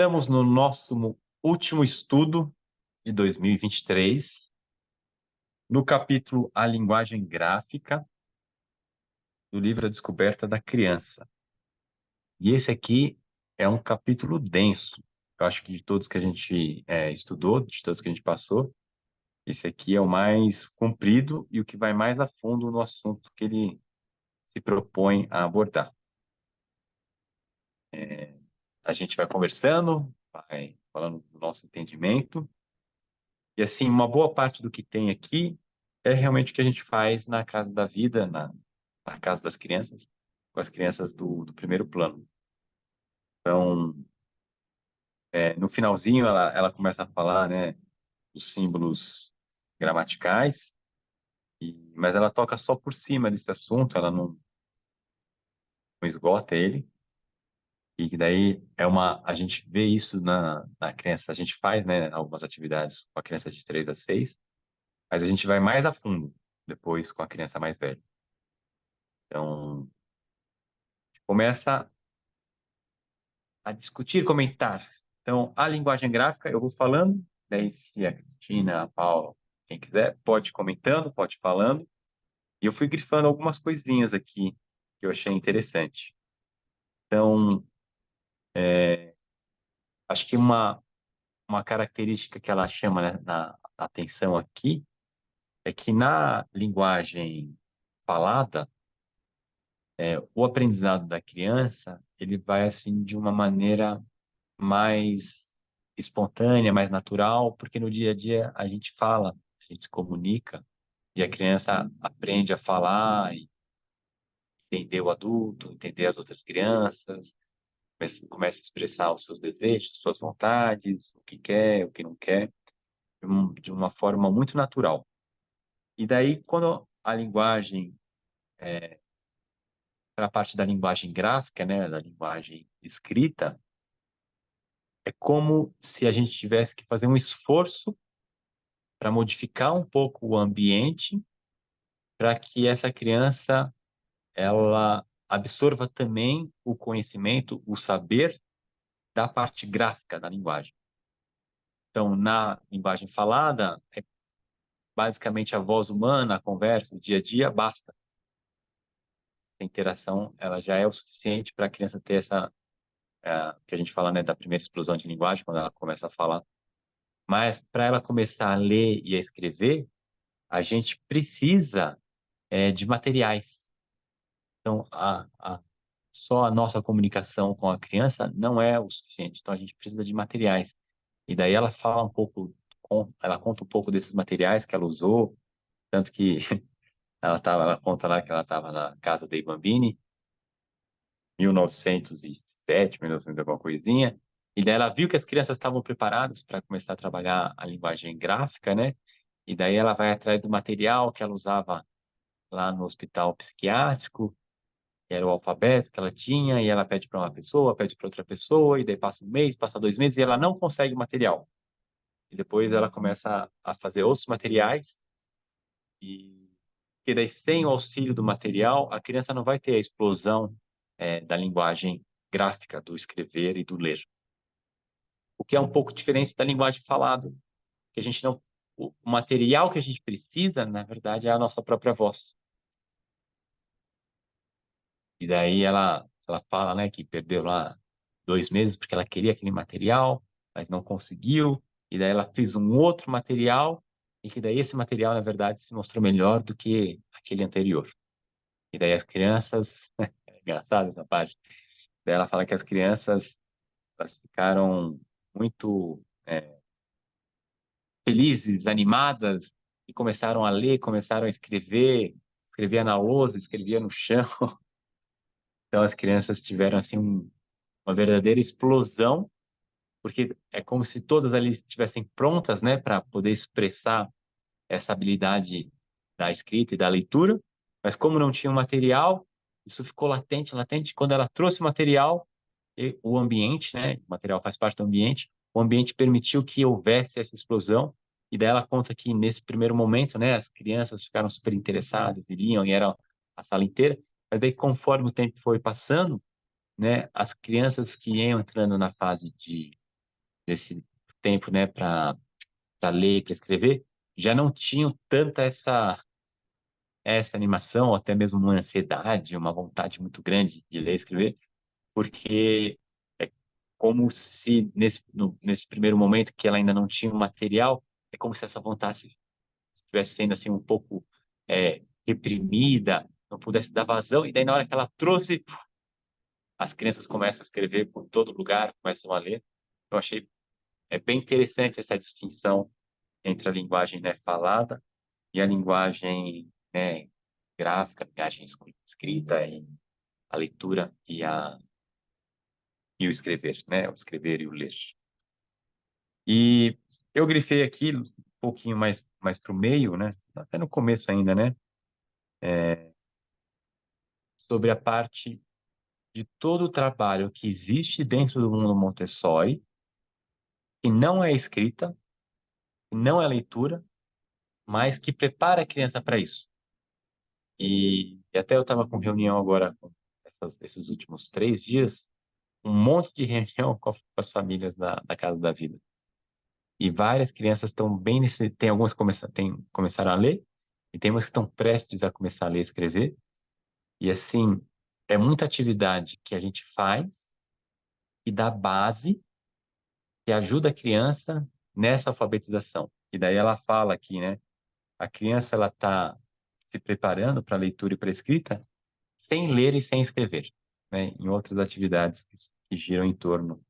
Estamos no nosso último estudo de 2023, no capítulo A Linguagem Gráfica, do livro A Descoberta da Criança. E esse aqui é um capítulo denso. Eu acho que de todos que a gente estudou, de todos que a gente passou, esse aqui é o mais comprido e o que vai mais a fundo no assunto que ele se propõe a abordar. A gente vai conversando, vai falando do nosso entendimento. E assim, uma boa parte do que tem aqui é realmente o que a gente faz na Casa da Vida, na Casa das Crianças, com as crianças do primeiro plano. Então, no finalzinho, ela começa a falar, né, os símbolos gramaticais, mas ela toca só por cima desse assunto, ela não esgota ele. E daí a gente vê isso na criança, a gente faz, né, algumas atividades com a criança de 3 a 6, mas a gente vai mais a fundo depois com a criança mais velha. Então, começa a discutir, comentar. Então, a linguagem gráfica, eu vou falando, daí se a Cristina, a Paula, quem quiser, pode ir comentando, pode ir falando. E eu fui grifando algumas coisinhas aqui que eu achei interessante. Então, acho que uma característica que ela chama, né, na atenção aqui é que na linguagem falada, o aprendizado da criança, ele vai assim de uma maneira mais espontânea, mais natural, porque no dia a dia a gente fala, a gente se comunica, e a criança aprende a falar, e entender o adulto, entender as outras crianças, começa a expressar os seus desejos, suas vontades, o que quer, o que não quer, de uma forma muito natural. E daí, quando a linguagem, para a parte da linguagem gráfica, né, da linguagem escrita, é como se a gente tivesse que fazer um esforço para modificar um pouco o ambiente para que essa criança ela absorva também o conhecimento, o saber da parte gráfica da linguagem. Então, na linguagem falada, é basicamente a voz humana, a conversa, o dia a dia, basta. A interação, ela já é o suficiente para a criança ter essa, que a gente fala, né, da primeira explosão de linguagem, quando ela começa a falar. Mas para ela começar a ler e a escrever, a gente precisa de materiais. Então, só a nossa comunicação com a criança não é o suficiente. Então, a gente precisa de materiais. E daí ela fala um pouco, ela conta um pouco desses materiais que ela usou, tanto que ela conta lá que ela estava na casa da Bambini, 1907, 1900 alguma coisinha, e daí ela viu que as crianças estavam preparadas para começar a trabalhar a linguagem gráfica, né? E daí ela vai atrás do material que ela usava lá no hospital psiquiátrico, que era o alfabeto que ela tinha, e ela pede para uma pessoa, pede para outra pessoa, e daí passa um mês, passa 2 meses, e ela não consegue o material. E depois ela começa a fazer outros materiais, e daí sem o auxílio do material, a criança não vai ter a explosão da linguagem gráfica, do escrever e do ler. O que é um pouco diferente da linguagem falada, que a gente não... O material que a gente precisa, na verdade, é a nossa própria voz. E daí ela fala, né, que perdeu lá 2 meses porque ela queria aquele material, mas não conseguiu. E daí ela fez um outro material e que daí esse material, na verdade, se mostrou melhor do que aquele anterior. E daí as crianças, é engraçado essa parte, daí ela fala que as crianças elas ficaram muito felizes, animadas e começaram a ler, começaram a escrever, escrevia na lousa, escrevia no chão. Então as crianças tiveram assim uma verdadeira explosão, porque é como se todas ali estivessem prontas, né, para poder expressar essa habilidade da escrita e da leitura, mas como não tinha o material, isso ficou latente, latente. Quando ela trouxe o material, e o ambiente, né, o material faz parte do ambiente, o ambiente permitiu que houvesse essa explosão, e daí ela conta que nesse primeiro momento, né, as crianças ficaram super interessadas, iriam, e era a sala inteira, mas daí conforme o tempo foi passando, né, as crianças que iam entrando na fase de desse tempo, né, para ler e para escrever, já não tinham tanta essa animação, ou até mesmo uma ansiedade, uma vontade muito grande de ler e escrever, porque é como se nesse primeiro momento que ela ainda não tinha o material, é como se essa vontade estivesse sendo assim um pouco reprimida, não pudesse dar vazão, e daí na hora que ela trouxe, as crianças começam a escrever por todo lugar, começam a ler. Eu achei bem interessante essa distinção entre a linguagem, né, falada e a linguagem, né, gráfica, a linguagem escrita, e a leitura e o escrever, né, o escrever e o ler. E eu grifei aqui um pouquinho mais para o meio, né, até no começo ainda, né, sobre a parte de todo o trabalho que existe dentro do mundo Montessori, que não é escrita, que não é leitura, mas que prepara a criança para isso. E até eu estava com reunião agora, com esses últimos 3 dias, um monte de reunião com as famílias da Casa da Vida. E várias crianças estão bem nesse. Tem algumas que começaram a ler, e tem umas que estão prestes a começar a ler e escrever. E assim, é muita atividade que a gente faz e dá base que ajuda a criança nessa alfabetização. E daí ela fala aqui, né? A criança ela está se preparando para a leitura e para a escrita sem ler e sem escrever, né? Em outras atividades que giram em torno,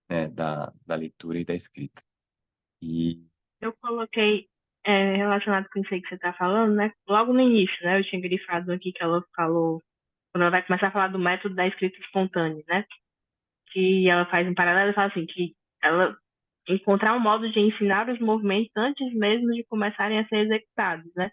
né, da leitura e da escrita. E Eu coloquei relacionado com isso aí que você está falando, né? Logo no início, né? Eu tinha grifado aqui que ela falou, quando ela vai começar a falar do método da escrita espontânea, né? Que ela faz um paralelo e fala assim, que ela encontrar um modo de ensinar os movimentos antes mesmo de começarem a ser executados, né?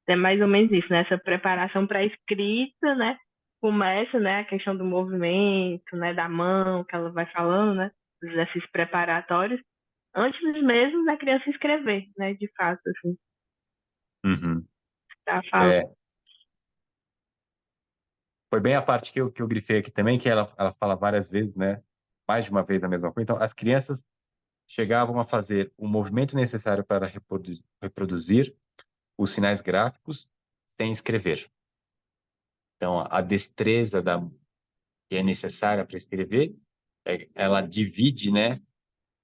É mais ou menos isso, né? Essa preparação para a escrita, né? Começa, né, a questão do movimento, né, da mão, que ela vai falando, né? Os exercícios preparatórios, antes mesmo da criança escrever, né? De fato, assim, uhum, tá falando. é, foi bem a parte que eu grifei aqui também, que ela fala várias vezes, né? Mais de uma vez a mesma coisa. Então, as crianças chegavam a fazer o movimento necessário para reproduzir os sinais gráficos sem escrever. Então, a destreza que é necessária para escrever, ela divide, né?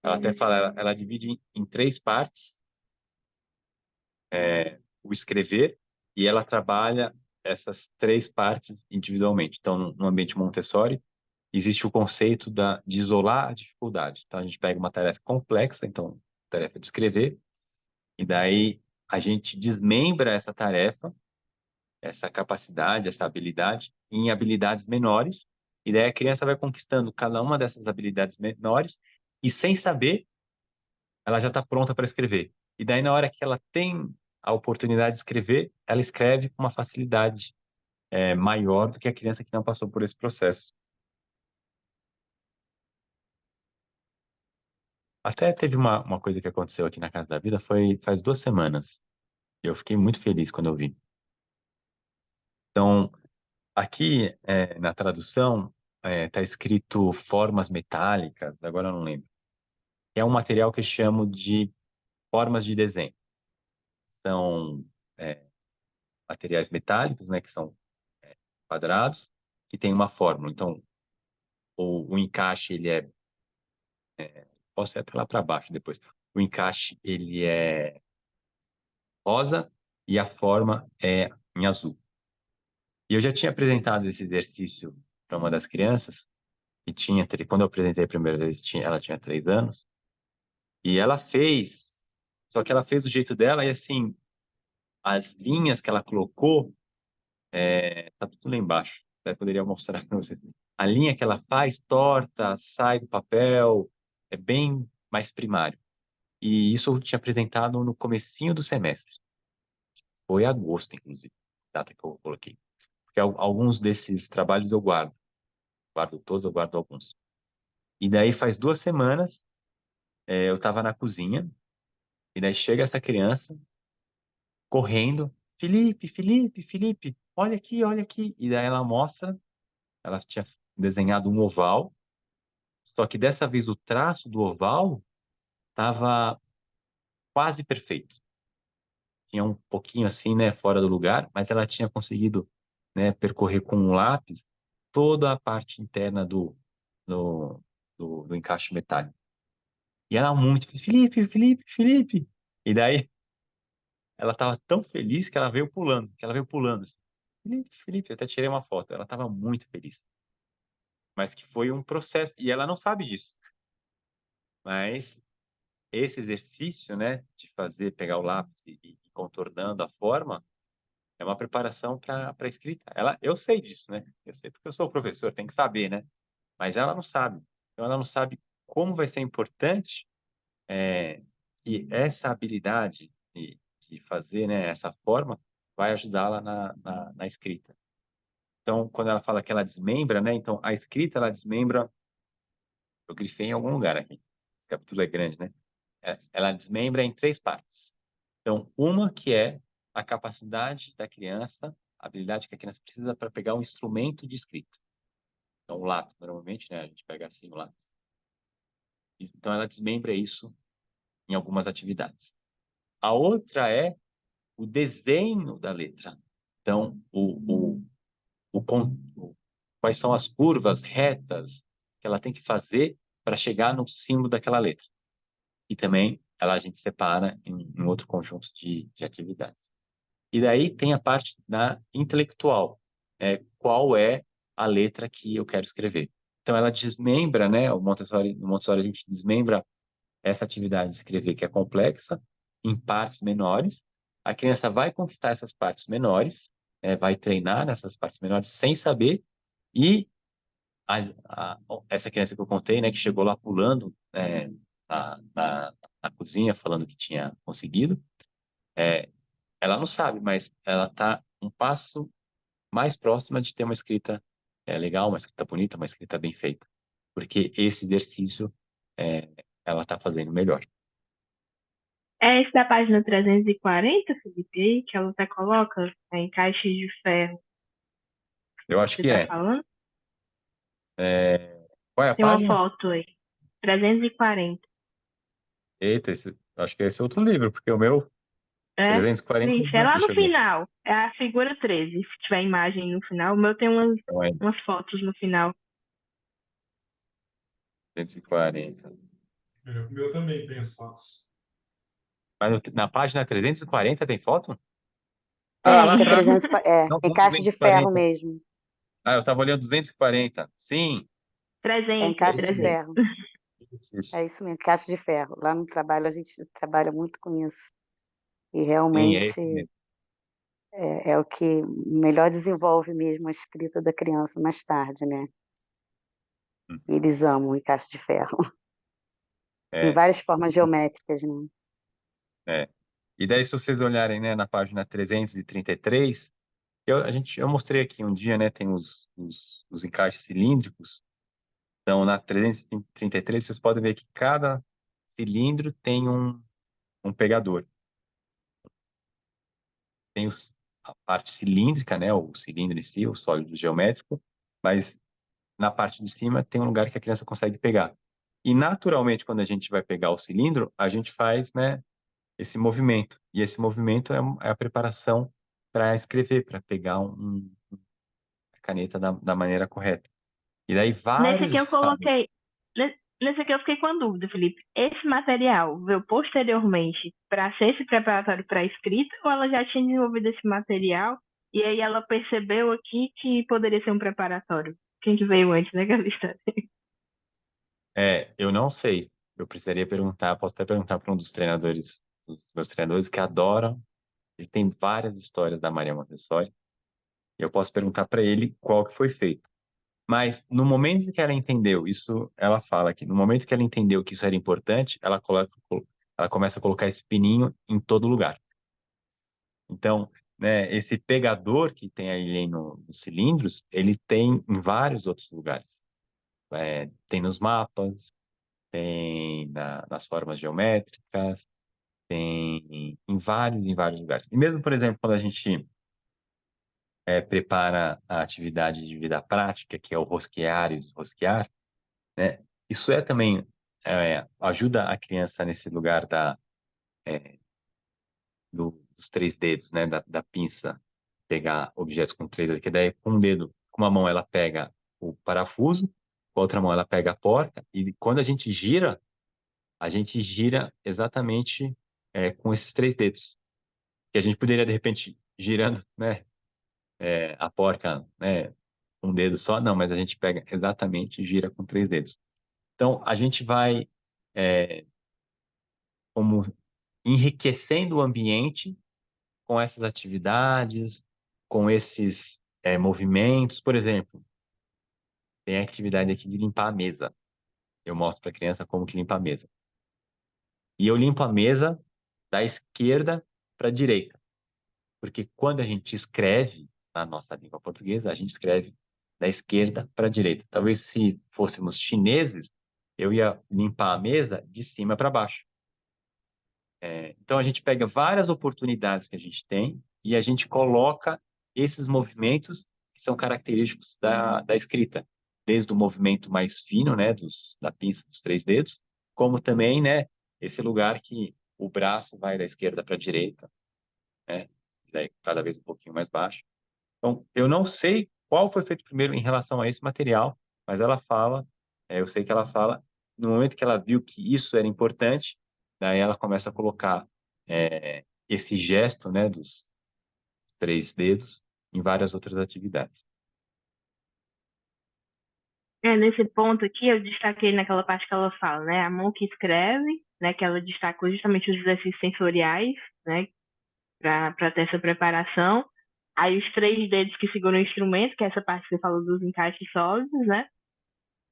Ela até fala, ela divide em 3 partes, o escrever, e ela trabalha essas 3 partes individualmente. Então, no ambiente Montessori, existe o conceito de isolar a dificuldade. Então, a gente pega uma tarefa complexa, então, tarefa de escrever, e daí a gente desmembra essa tarefa, essa capacidade, essa habilidade, em habilidades menores, e daí a criança vai conquistando cada uma dessas habilidades menores, e sem saber, ela já está pronta para escrever. E daí, na hora que ela tem a oportunidade de escrever, ela escreve com uma facilidade maior do que a criança que não passou por esse processo. Até teve uma coisa que aconteceu aqui na Casa da Vida, foi faz 2 semanas. E eu fiquei muito feliz quando eu vi. Então, aqui na tradução está escrito formas metálicas, agora eu não lembro. É um material que eu chamo de formas de desenho. São é, materiais metálicos, né, que são quadrados, que tem uma fórmula. Então, o encaixe, ele posso ir até lá para baixo depois. O encaixe, ele é rosa e a forma é em azul. E eu já tinha apresentado esse exercício para uma das crianças, que quando eu apresentei a primeira vez, ela tinha 3 anos, e ela fez, só que ela fez do jeito dela, e assim, as linhas que ela colocou, tá tudo lá embaixo, até poderia mostrar para vocês. A linha que ela faz, torta, sai do papel, é bem mais primário. E isso eu tinha apresentado no comecinho do semestre. Foi agosto, inclusive, data que eu coloquei. Porque alguns desses trabalhos eu guardo. Guardo todos, eu guardo alguns. E daí faz 2 semanas, eu estava na cozinha, e daí chega essa criança correndo. Felipe, Felipe, Felipe, olha aqui, olha aqui. E daí ela mostra, ela tinha desenhado um oval, só que dessa vez o traço do oval estava quase perfeito. Tinha um pouquinho assim, né, fora do lugar, mas ela tinha conseguido, né, percorrer com um lápis toda a parte interna do, do encaixe metálico. E ela muito, Felipe, Felipe, Felipe. E daí ela estava tão feliz que ela veio pulando, assim. Felipe, Felipe, eu até tirei uma foto. Ela estava muito feliz. Mas que foi um processo, e ela não sabe disso. Mas esse exercício, né, de fazer, pegar o lápis e ir contornando a forma, é uma preparação para a escrita. Eu sei disso, né? Eu sei porque eu sou professor, tem que saber, né? Mas ela não sabe. Então, ela não sabe como vai ser importante que essa habilidade de fazer, né, essa forma vai ajudá-la na escrita. Então, quando ela fala que ela desmembra, né? Então, a escrita, ela desmembra... Eu grifei em algum lugar aqui. O capítulo é grande, né? Ela desmembra em 3 partes. Então, uma que é a capacidade da criança, a habilidade que a criança precisa para pegar um instrumento de escrita. Então, o lápis, normalmente, né? A gente pega assim o lápis. Então, ela desmembra isso em algumas atividades. A outra é o desenho da letra. Então, quais são as curvas retas que ela tem que fazer para chegar no símbolo daquela letra. E também a gente separa em outro conjunto de atividades. E daí tem a parte da intelectual, qual é a letra que eu quero escrever. Então ela desmembra, né? No Montessori a gente desmembra essa atividade de escrever que é complexa em partes menores. A criança vai conquistar essas partes menores, vai treinar nessas partes menores sem saber e essa criança que eu contei, né, que chegou lá pulando na, na, na cozinha falando que tinha conseguido, ela não sabe, mas ela está um passo mais próxima de ter uma escrita legal, uma escrita bonita, uma escrita bem feita. Porque esse exercício é, ela está fazendo melhor. É esse da página 340, Felipe, aí, que ela até coloca em caixas de ferro, Eu acho você que tá é. falando? Qual é a Tem uma página? foto aí. 340. Eita, acho que esse é outro livro, porque o meu É? 340, Vixe, é lá no deixa eu ver. final. É a figura 13. Se tiver imagem no final. O meu tem Então é umas fotos no final. 240. O meu também tem as fotos. Mas na página 340 tem foto? Ah, lá Acho que é Tem. atrás. 300, Não, em não caixa de ferro 240. mesmo. Ah, eu estava olhando 240. Sim, É em 300, é caixa de isso mesmo. 300. ferro. Isso. É isso mesmo, caixa de ferro. Lá no trabalho a gente trabalha muito com isso. E Sim, é realmente isso mesmo. é o que melhor desenvolve mesmo a escrita da criança mais tarde, né? Hum. Eles amam em caixa de ferro. Em É, várias formas geométricas, né? é. E daí, se vocês olharem, né, na página 333, eu mostrei aqui um dia, né, tem os encaixes cilíndricos. Então, na 333, vocês podem ver que cada cilindro tem um pegador. Tem a parte cilíndrica, né, o cilindro em si, o sólido geométrico, mas na parte de cima tem um lugar que a criança consegue pegar. E naturalmente, quando a gente vai pegar o cilindro, a gente faz, né, esse movimento. E esse movimento é a preparação para escrever, para pegar a caneta da maneira correta. E daí Nesse aqui vários eu coloquei. Nesse aqui eu fiquei com a dúvida, Felipe. Esse material veio posteriormente para ser esse preparatório para escrita ou ela já tinha desenvolvido esse material e aí ela percebeu aqui que poderia ser um preparatório? Quem que veio antes, né, Galista? eu não sei. Eu precisaria perguntar, posso até perguntar para um dos treinadores, dos meus treinadores que adoram. Ele tem várias histórias da Maria Montessori. E eu posso perguntar para ele qual que foi feito. Mas no momento que ela entendeu, isso ela fala que no momento que ela entendeu que isso era importante, ela começa a colocar esse pininho em todo lugar. Então, né, esse pegador que tem aí nos cilindros, ele tem em vários outros lugares. Tem nos mapas, tem nas formas geométricas, tem em vários lugares. E mesmo, por exemplo, quando a gente prepara a atividade de vida prática, que é o rosquear e desrosquear, né? Isso é também ajuda a criança nesse lugar dos três dedos, né? Da pinça, pegar objetos com três dedos, que daí com um dedo, com uma mão ela pega o parafuso, com a outra mão ela pega a porca, e quando a gente gira exatamente com esses três dedos. Que a gente poderia, de repente, girando, né? A porca, né? Um dedo só, não, mas a gente pega exatamente e gira com três dedos. Então, a gente vai como enriquecendo o ambiente com essas atividades, com esses movimentos. Por exemplo, tem a atividade aqui de limpar a mesa. Eu mostro para a criança como que limpa a mesa. E eu limpo a mesa da esquerda para a direita. Porque quando a gente escreve na nossa língua portuguesa, a gente escreve da esquerda para a direita. Talvez se fôssemos chineses, eu ia limpar a mesa de cima para baixo. Então a gente pega várias oportunidades que a gente tem e a gente coloca esses movimentos que são característicos da escrita, desde o movimento mais fino, né, da pinça dos três dedos, como também, né, esse lugar que o braço vai da esquerda para a direita, né, daí cada vez um pouquinho mais baixo. Então, eu não sei qual foi feito primeiro em relação a esse material, mas ela fala, eu sei que ela fala, no momento que ela viu que isso era importante, daí ela começa a colocar esse gesto, né, dos três dedos em várias outras atividades. Nesse ponto aqui, eu destaquei naquela parte que ela fala, né? A mão que escreve, né? Que ela destacou justamente os exercícios sensoriais, né? Para ter essa preparação. Aí os três dedos que seguram o instrumento, que é essa parte que você falou dos encaixes sólidos, né?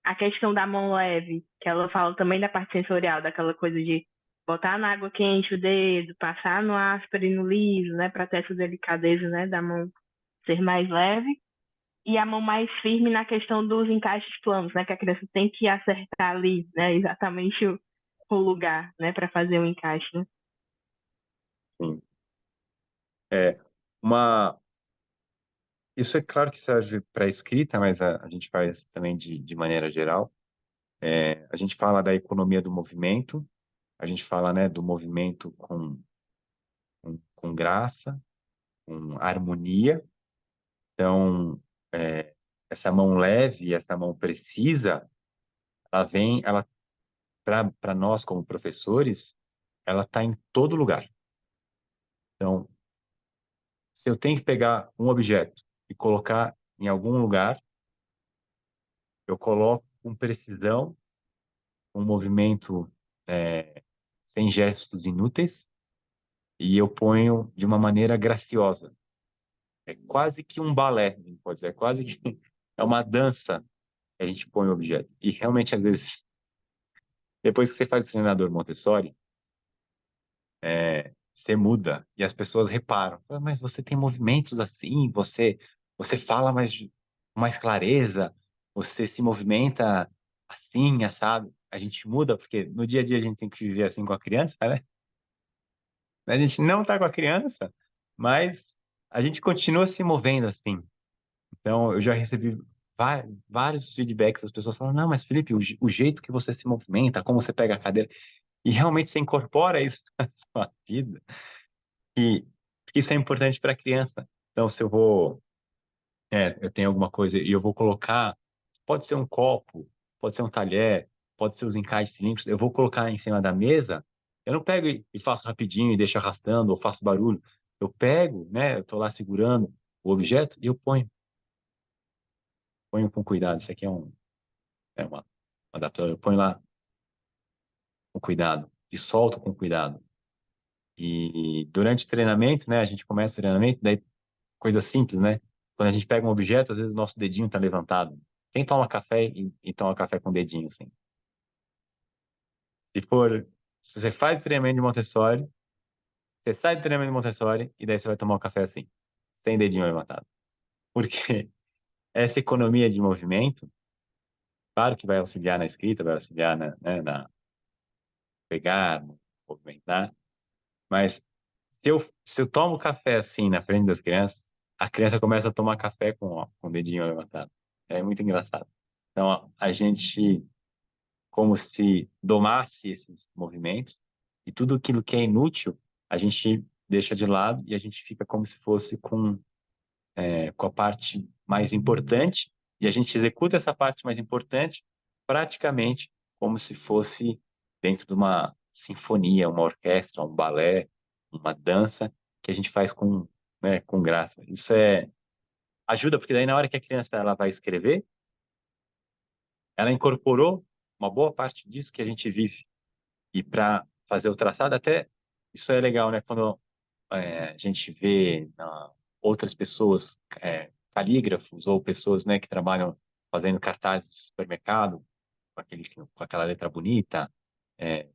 A questão da mão leve, que ela fala também da parte sensorial, daquela coisa de botar na água quente o dedo, passar no áspero e no liso, né? Para ter essa delicadeza, né? Da mão ser mais leve. E a mão mais firme na questão dos encaixes planos, né? Que a criança tem que acertar ali, né? Exatamente o lugar, né? Para fazer o encaixe, né? Sim. É, uma, isso é claro que serve para escrita, mas a gente faz também de maneira geral. A gente fala da economia do movimento, a gente fala, né, do movimento com graça, com harmonia. Então, essa mão leve, essa mão precisa, ela para nós como professores, ela está em todo lugar. Então, se eu tenho que pegar um objeto e colocar em algum lugar, eu coloco com precisão, um movimento sem gestos inúteis, e eu ponho de uma maneira graciosa. É quase que um balé, a gente pode dizer, é quase que é uma dança que a gente põe o objeto. E realmente, às vezes, depois que você faz o treinador Montessori, você muda e as pessoas reparam. Fala, mas você tem movimentos assim, você fala com mais clareza, você se movimenta assim, assado. A gente muda porque no dia a dia a gente tem que viver assim com a criança, né? A gente não tá com a criança, mas a gente continua se movendo assim. Então, eu já recebi vários feedbacks das pessoas falando, não, mas Felipe, o jeito que você se movimenta, como você pega a cadeira, e realmente você incorpora isso na sua vida, e porque isso é importante para a criança. Então, se eu vou, eu tenho alguma coisa e eu vou colocar, pode ser um copo, pode ser um talher, pode ser os encaixes cilíndricos, eu vou colocar em cima da mesa, eu não pego e faço rapidinho e deixo arrastando ou faço barulho. Eu pego, né, eu tô lá segurando o objeto e eu ponho com cuidado. Isso aqui uma adaptador. Eu ponho lá com cuidado e solto com cuidado. E durante o treinamento, né, a gente começa o treinamento, daí coisa simples, né? Quando a gente pega um objeto, às vezes o nosso dedinho tá levantado. Quem toma café e toma café com o dedinho, assim? Se você faz o treinamento de Montessori, você sai do treinamento de Montessori e daí você vai tomar um café assim, sem dedinho levantado. Porque essa economia de movimento, claro que vai auxiliar na escrita, vai auxiliar na pegar, no movimentar, mas se eu tomo café assim na frente das crianças, a criança começa a tomar café com o dedinho levantado. É muito engraçado. Então, a gente como se domasse esses movimentos, e tudo aquilo que é inútil, a gente deixa de lado e a gente fica como se fosse com a parte mais importante, e a gente executa essa parte mais importante praticamente como se fosse dentro de uma sinfonia, uma orquestra, um balé, uma dança, que a gente faz com graça. Isso ajuda, porque daí na hora que a criança ela vai escrever, ela incorporou uma boa parte disso que a gente vive. E para fazer o traçado, até isso é legal, né? Quando a gente vê outras pessoas, calígrafos ou pessoas, né, que trabalham fazendo cartazes de supermercado, com aquela letra bonita, é,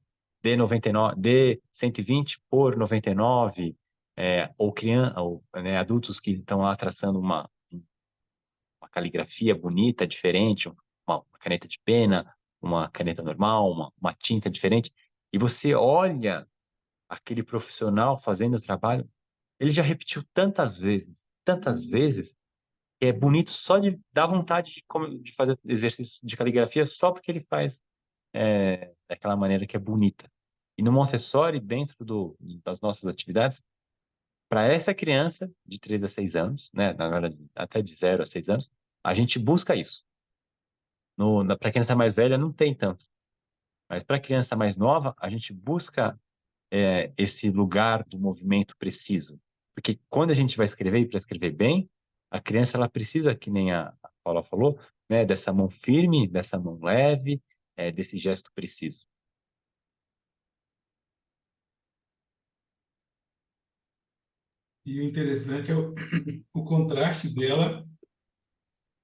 D99, D120 por 99, ou criança, ou, né, adultos que estão lá traçando uma caligrafia bonita, diferente, uma caneta de pena, uma caneta normal, uma tinta diferente, e você olha aquele profissional fazendo o trabalho, ele já repetiu tantas vezes, que é bonito só de dar vontade de fazer exercício de caligrafia só porque ele faz daquela maneira que é bonita. E no Montessori, dentro das nossas atividades, para essa criança de 3 a 6 anos, né, na verdade, até de 0 a 6 anos, a gente busca isso. Para a criança mais velha, não tem tanto. Mas para a criança mais nova, a gente busca esse lugar do movimento preciso. Porque quando a gente vai escrever, e para escrever bem, a criança ela precisa, que nem a Paula falou, né, dessa mão firme, dessa mão leve, desse gesto preciso. E o interessante é o contraste dela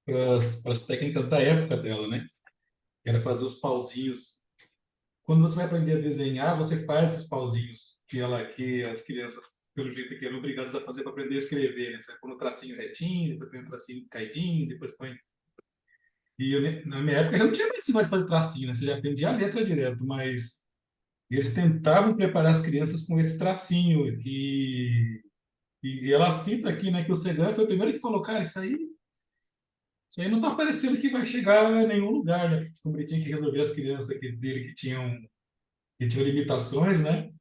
para as técnicas da época dela, né? Que era fazer os pauzinhos. Quando você vai aprender a desenhar, você faz esses pauzinhos que as crianças, pelo jeito que eram obrigadas a fazer para aprender a escrever, né? Você vai pôr um tracinho retinho, depois põe um tracinho caidinho, depois põe... E na minha época já não tinha mais esse negócio de fazer tracinho, né? Você já aprendia a letra direto, mas eles tentavam preparar as crianças com esse tracinho. E ela cita aqui, né, que o Segan foi o primeiro que falou, cara, isso aí não tá parecendo que vai chegar a nenhum lugar, né? Como ele tinha que resolver as crianças dele que tinham limitações, né?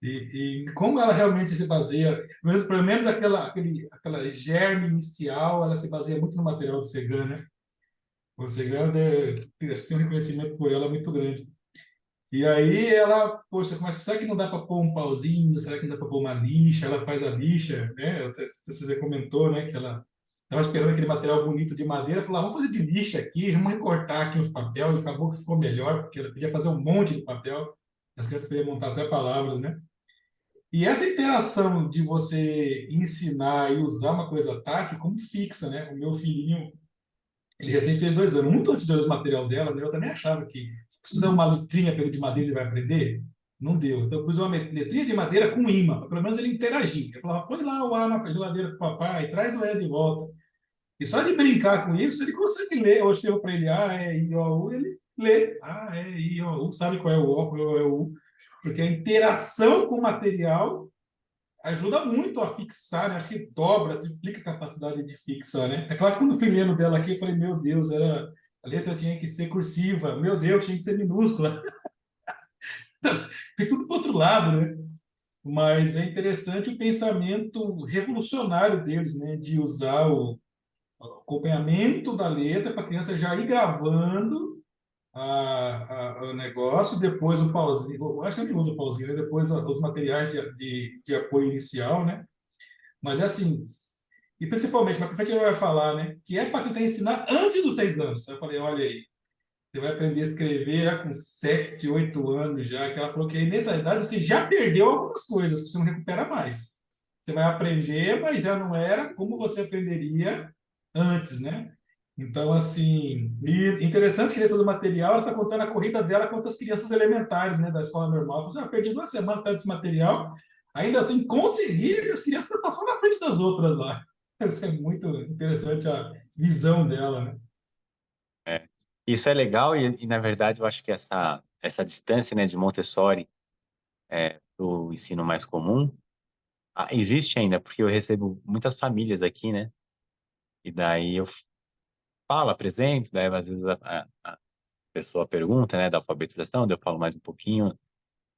E como ela realmente se baseia, pelo menos aquela germe inicial, ela se baseia muito no material do Segan, né? O Segan tem um reconhecimento por ela muito grande. E aí ela, poxa, mas será que não dá para pôr um pauzinho? Será que não dá para pôr uma lixa? Ela faz a lixa, né? Você já comentou, né, que ela estava esperando aquele material bonito de madeira, falou, vamos fazer de lixa aqui, vamos recortar aqui os papéis, e acabou que ficou melhor, porque ela podia fazer um monte de papel, as crianças podiam montar até palavras, né? E essa interação de você ensinar e usar uma coisa tátil como fixa, né? O meu filhinho, ele recém fez 2 anos. Muito antes de eu ler o material dela, né, eu também achava que se der uma letrinha para ele de madeira, ele vai aprender. Não deu. Então, eu pus uma letrinha de madeira com imã, para pelo menos ele interagir. Eu falava, põe lá o A na geladeira para o papai, traz o E de volta. E só de brincar com isso, ele consegue ler. Hoje eu para ele A, E, I, O, U, ele lê. A, E, I, O, U, sabe qual é o O, qual é o U. Porque a interação com o material ajuda muito a fixar, né? Acho que dobra, triplica a capacidade de fixar, né? É claro que quando eu fui lendo dela aqui, eu falei, meu Deus, a letra tinha que ser cursiva, meu Deus, tinha que ser minúscula. Tem tudo para outro lado, né? Mas é interessante o pensamento revolucionário deles, né? De usar o acompanhamento da letra para a criança já ir gravando o negócio, depois o pauzinho, eu acho que ele usa o pauzinho, né? Depois os materiais de apoio inicial, né? Mas é assim, e principalmente, mas a gente vai falar, né? Que é para tentar ensinar antes dos 6 anos. Eu falei, olha aí, você vai aprender a escrever já com 7, 8 anos já, que ela falou que aí nessa idade você já perdeu algumas coisas, que você não recupera mais. Você vai aprender, mas já não era como você aprenderia antes, né? Então, assim, e interessante que nesse do material, ela está contando a corrida dela contra as crianças elementares, né, da escola normal. Ela falou assim, perdi 2 semanas desse material, ainda assim consegui, e as crianças passaram na frente das outras lá. Isso é muito interessante a visão dela, né? É. Isso é legal e, na verdade, eu acho que essa distância, né, de Montessori para o ensino mais comum existe ainda, porque eu recebo muitas famílias aqui, né? E daí eu falo, apresento, daí às vezes pessoa pergunta, né, da alfabetização, daí eu falo mais um pouquinho,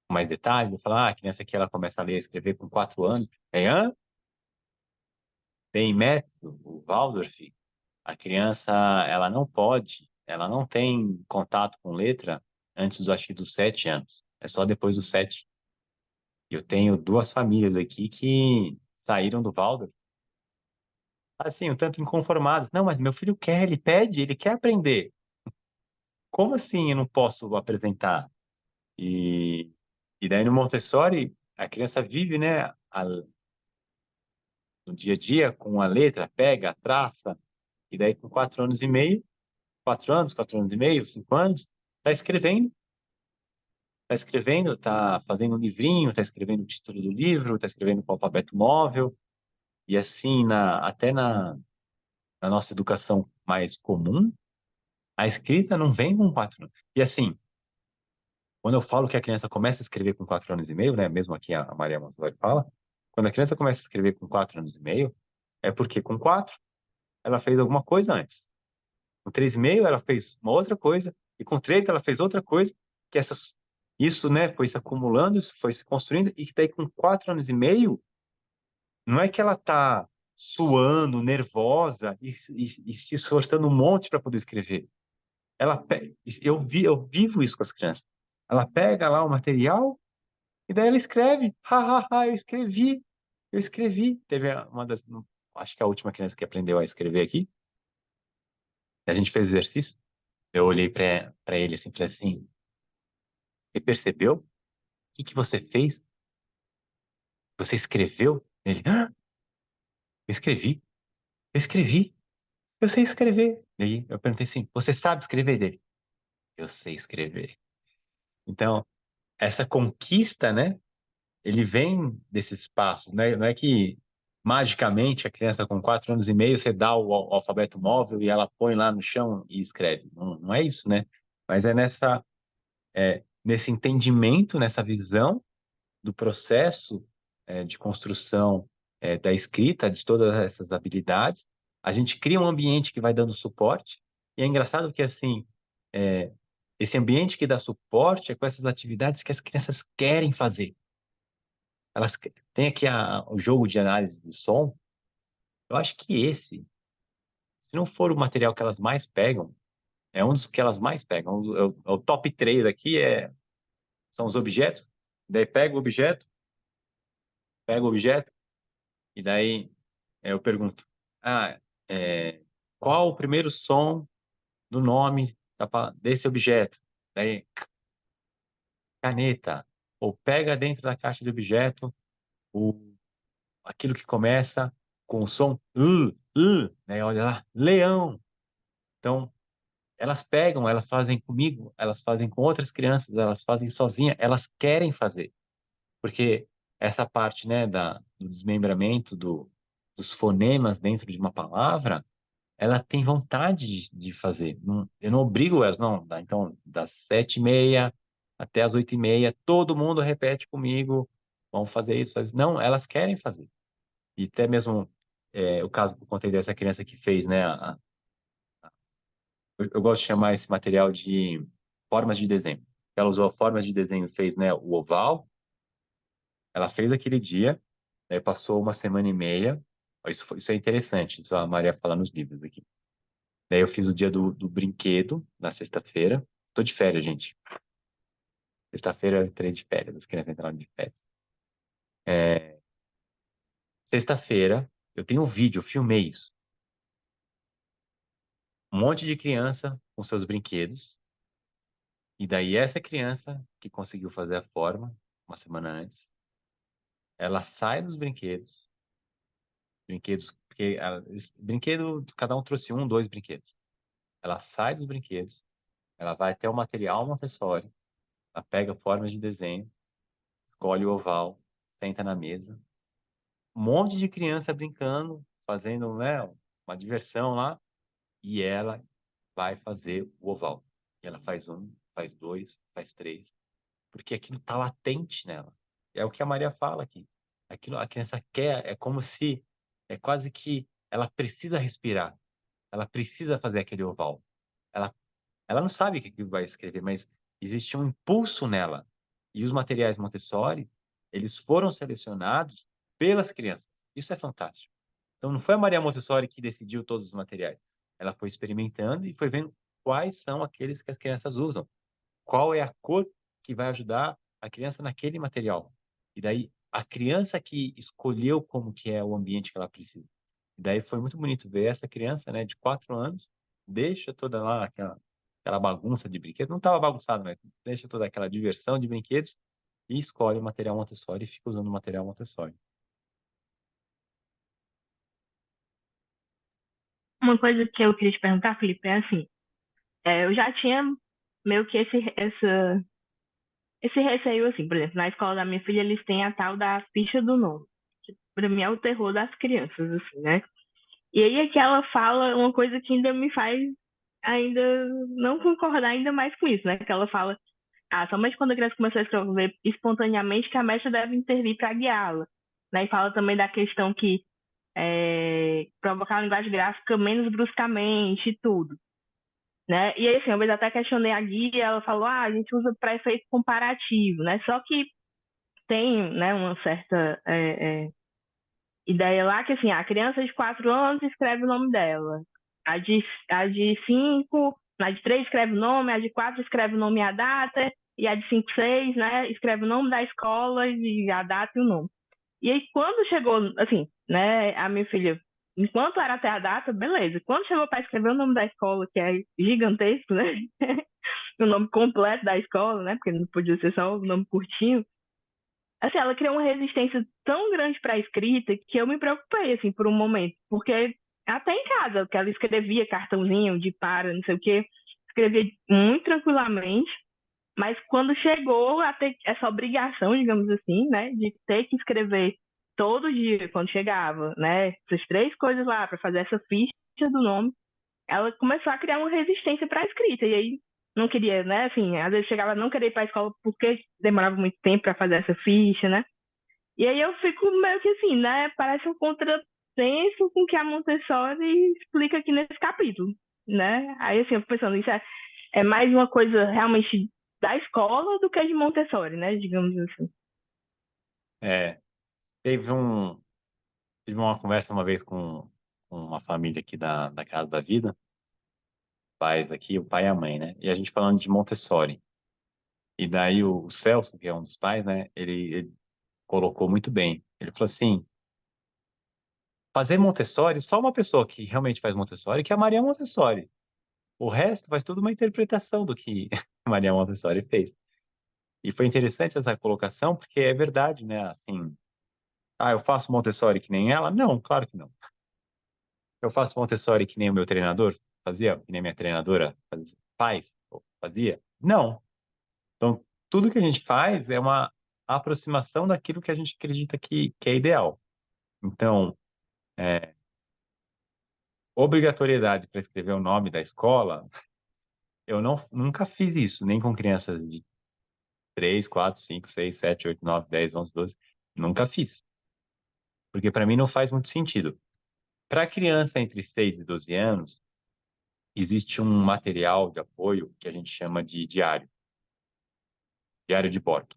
com mais detalhes, eu falo, a criança aqui, ela começa a ler e escrever com 4 anos. Aí, tem método, o Waldorf, a criança, ela não tem contato com letra antes do, acho que dos 7 anos. É só depois dos 7. Eu tenho 2 famílias aqui que saíram do Waldorf, assim, um tanto inconformadas. Não, mas meu filho quer, ele pede, ele quer aprender. Como assim eu não posso apresentar? E, e daí no Montessori, a criança vive, né, no dia a dia com a letra, pega, traça, e daí com 4 anos e meio, 4 anos, 4 anos e meio, 5 anos, está escrevendo, está fazendo um livrinho, está escrevendo o título do livro, está escrevendo com o alfabeto móvel, e assim, até na nossa educação mais comum, a escrita não vem com 4 anos. E assim, quando eu falo que a criança começa a escrever com 4 anos e meio, né, mesmo aqui a Maria Montessori fala, quando a criança começa a escrever com 4 anos e meio, é porque com 4 ela fez alguma coisa antes. Com 3 e meio ela fez uma outra coisa, e com 3 ela fez outra coisa, que isso, né, foi se acumulando, isso foi se construindo, e que daí com 4 anos e meio, não é que ela tá suando, nervosa e se esforçando um monte para poder escrever. Eu vivo isso com as crianças. Ela pega lá o material e daí ela escreve. Ha, ha, ha, eu escrevi. Teve acho que a última criança que aprendeu a escrever aqui, a gente fez exercício. Eu olhei para ele assim, falei assim: você percebeu? O que que você fez? Você escreveu? Ele, eu escrevi, eu escrevi, eu sei escrever. Daí eu perguntei assim: você sabe escrever dele? Eu sei escrever. Então, essa conquista, né? Ele vem desses passos, né? Não é que magicamente a criança com 4 anos e meio você dá o alfabeto móvel e ela põe lá no chão e escreve. Não, não é isso, né? Mas é nesse entendimento, nessa visão do processo de construção da escrita, de todas essas habilidades. A gente cria um ambiente que vai dando suporte. E é engraçado que, assim, é, esse ambiente que dá suporte é com essas atividades que as crianças querem fazer. Tem aqui o jogo de análise de som. Eu acho que esse, se não for o material que elas mais pegam, é um dos que elas mais pegam. O top 3 aqui são os objetos. Daí pega o objeto, e daí eu pergunto, é, qual o primeiro som do nome desse objeto? Daí, caneta. Ou pega dentro da caixa de objeto aquilo que começa com o som né? Olha lá, leão. Então, elas pegam, elas fazem comigo, elas fazem com outras crianças, elas fazem sozinha, elas querem fazer. Porque essa parte, né, do desmembramento dos fonemas dentro de uma palavra, ela tem vontade de fazer. Eu não obrigo elas, não. Então, das 7h30 até as 8h30, todo mundo repete comigo, vamos fazer isso, fazer isso. Não, elas querem fazer. E até mesmo o caso que eu contei dessa criança que fez, né? Eu gosto de chamar esse material de formas de desenho. Ela usou formas de desenho, fez, né, o oval, ela fez aquele dia, aí passou uma semana e meia. Isso é interessante, isso a Maria fala nos livros aqui. Daí eu fiz o dia do brinquedo, na sexta-feira. Estou de férias, gente. Sexta-feira eu entrei de férias, as crianças entraram de férias. Sexta-feira, eu tenho um vídeo, eu filmei isso. Um monte de criança com seus brinquedos. E daí essa criança que conseguiu fazer a forma, uma semana antes, ela sai dos brinquedos, porque brinquedo, cada um trouxe um, dois brinquedos. Ela sai dos brinquedos, ela vai até o material Montessori, ela pega formas de desenho, escolhe o oval, senta na mesa, um monte de criança brincando, fazendo, né, uma diversão lá, e ela vai fazer o oval. E ela faz um, faz dois, faz três, porque aquilo está latente nela. É o que a Maria fala aqui. Aquilo a criança quer, é como se, é quase que ela precisa respirar, ela precisa fazer aquele oval. Ela Ela não sabe o que vai escrever, mas existe um impulso nela. E os materiais Montessori, eles foram selecionados pelas crianças. Isso é fantástico. Então, não foi a Maria Montessori que decidiu todos os materiais. Ela foi experimentando e foi vendo quais são aqueles que as crianças usam. Qual é a cor que vai ajudar a criança naquele material. E daí, a criança que escolheu como que é o ambiente que ela precisa. E daí foi muito bonito ver essa criança, né, de 4 anos, deixa toda lá aquela bagunça de brinquedos. Não estava bagunçado, mas deixa toda aquela diversão de brinquedos e escolhe o material Montessori e fica usando o material Montessori. Uma coisa que eu queria te perguntar, Felipe, é assim, eu já tinha meio que esse receio, assim, por exemplo, na escola da minha filha, eles têm a tal da ficha do nome, que pra mim é o terror das crianças, assim, né? E aí é que ela fala uma coisa que ainda me faz ainda não concordar ainda mais com isso, né? Que ela fala, somente quando a criança começar a escrever espontaneamente que a mestra deve intervir para guiá-la. Né? E fala também da questão que provocar a linguagem gráfica menos bruscamente e tudo. Né? E aí, assim, uma vez até questionei a guia, ela falou, a gente usa para efeito comparativo, né? Só que tem, né, uma certa ideia lá que, assim, a criança de 4 anos escreve o nome dela. A de 5, a de 3 escreve o nome, a de 4 escreve o nome e a data, e a de 5, 6, né, escreve o nome da escola e a data e o nome. E aí, quando chegou, assim, né, a minha filha, enquanto era até a data, beleza. Quando chegou para escrever o nome da escola, que é gigantesco, né, o nome completo da escola, né, porque não podia ser só o nome curtinho, assim, ela criou uma resistência tão grande para a escrita que eu me preocupei, assim, por um momento. Porque até em casa, que ela escrevia cartãozinho de para, não sei o quê, escrevia muito tranquilamente, mas quando chegou a ter essa obrigação, digamos assim, né, de ter que escrever todo dia, quando chegava, né, essas 3 coisas lá para fazer essa ficha do nome, ela começou a criar uma resistência para a escrita. E aí não queria, né? Assim, às vezes chegava a não querer ir para a escola porque demorava muito tempo para fazer essa ficha, né? E aí eu fico meio que assim, né? Parece um contrassenso com o que a Montessori explica aqui nesse capítulo, né? Aí assim, eu fico pensando, isso é mais uma coisa realmente da escola do que de Montessori, né? Digamos assim. É, teve tive uma conversa uma vez com uma família aqui da Casa da Vida, pais aqui, o pai e a mãe, né? E a gente falando de Montessori. E daí o Celso, que é um dos pais, né? Ele colocou muito bem. Ele falou assim, fazer Montessori, só uma pessoa que realmente faz Montessori, que é a Maria Montessori. O resto faz tudo uma interpretação do que a Maria Montessori fez. E foi interessante essa colocação, porque é verdade, né? Assim, eu faço Montessori que nem ela? Não, claro que não. Eu faço Montessori que nem o meu treinador fazia, que nem minha treinadora faz, ou fazia? Não. Então, tudo que a gente faz é uma aproximação daquilo que a gente acredita que é ideal. Então, obrigatoriedade para escrever o nome da escola, eu nunca fiz isso, nem com crianças de 3, 4, 5, 6, 7, 8, 9, 10, 11, 12. Nunca fiz. Porque para mim não faz muito sentido. Para criança entre 6 e 12 anos, existe um material de apoio que a gente chama de diário de bordo.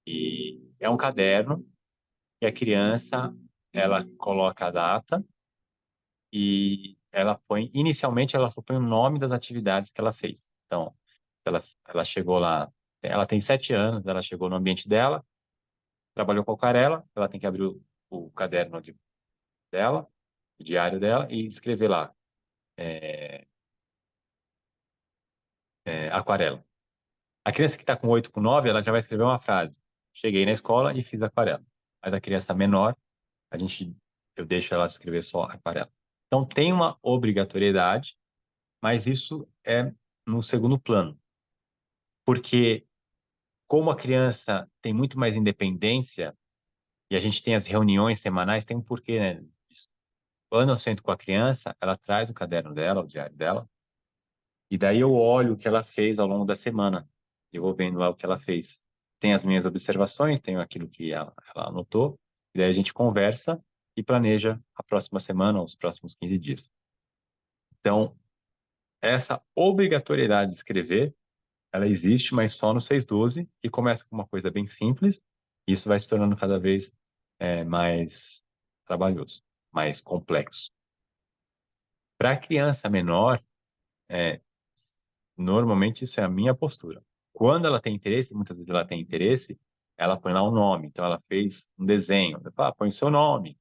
E é um caderno que a criança ela coloca a data e inicialmente ela só põe o nome das atividades que ela fez. Então, ela chegou lá, ela tem 7 anos, ela chegou no ambiente dela, trabalhou com aquarela, ela tem que abrir o caderno dela, o diário dela e escrever lá, aquarela. A criança que está com 8, com 9, ela já vai escrever uma frase. Cheguei na escola e fiz aquarela. Mas a criança menor, a gente, eu deixo ela escrever só aquarela. Então tem uma obrigatoriedade, mas isso é no segundo plano. Porque como a criança tem muito mais independência e a gente tem as reuniões semanais, tem um porquê, né? Disso. Quando eu sento com a criança, ela traz o caderno dela, o diário dela, e daí eu olho o que ela fez ao longo da semana. Eu vou vendo lá o que ela fez. Tem as minhas observações, tenho aquilo que ela anotou, e daí a gente conversa e planeja a próxima semana, os próximos 15 dias. Então, essa obrigatoriedade de escrever, ela existe, mas só no 612, e começa com uma coisa bem simples, e isso vai se tornando cada vez mais trabalhoso, mais complexo. Para a criança menor, é, normalmente isso é a minha postura. Quando ela tem interesse, muitas vezes ela tem interesse, ela põe lá um nome. Então ela fez um desenho. Põe o seu nome.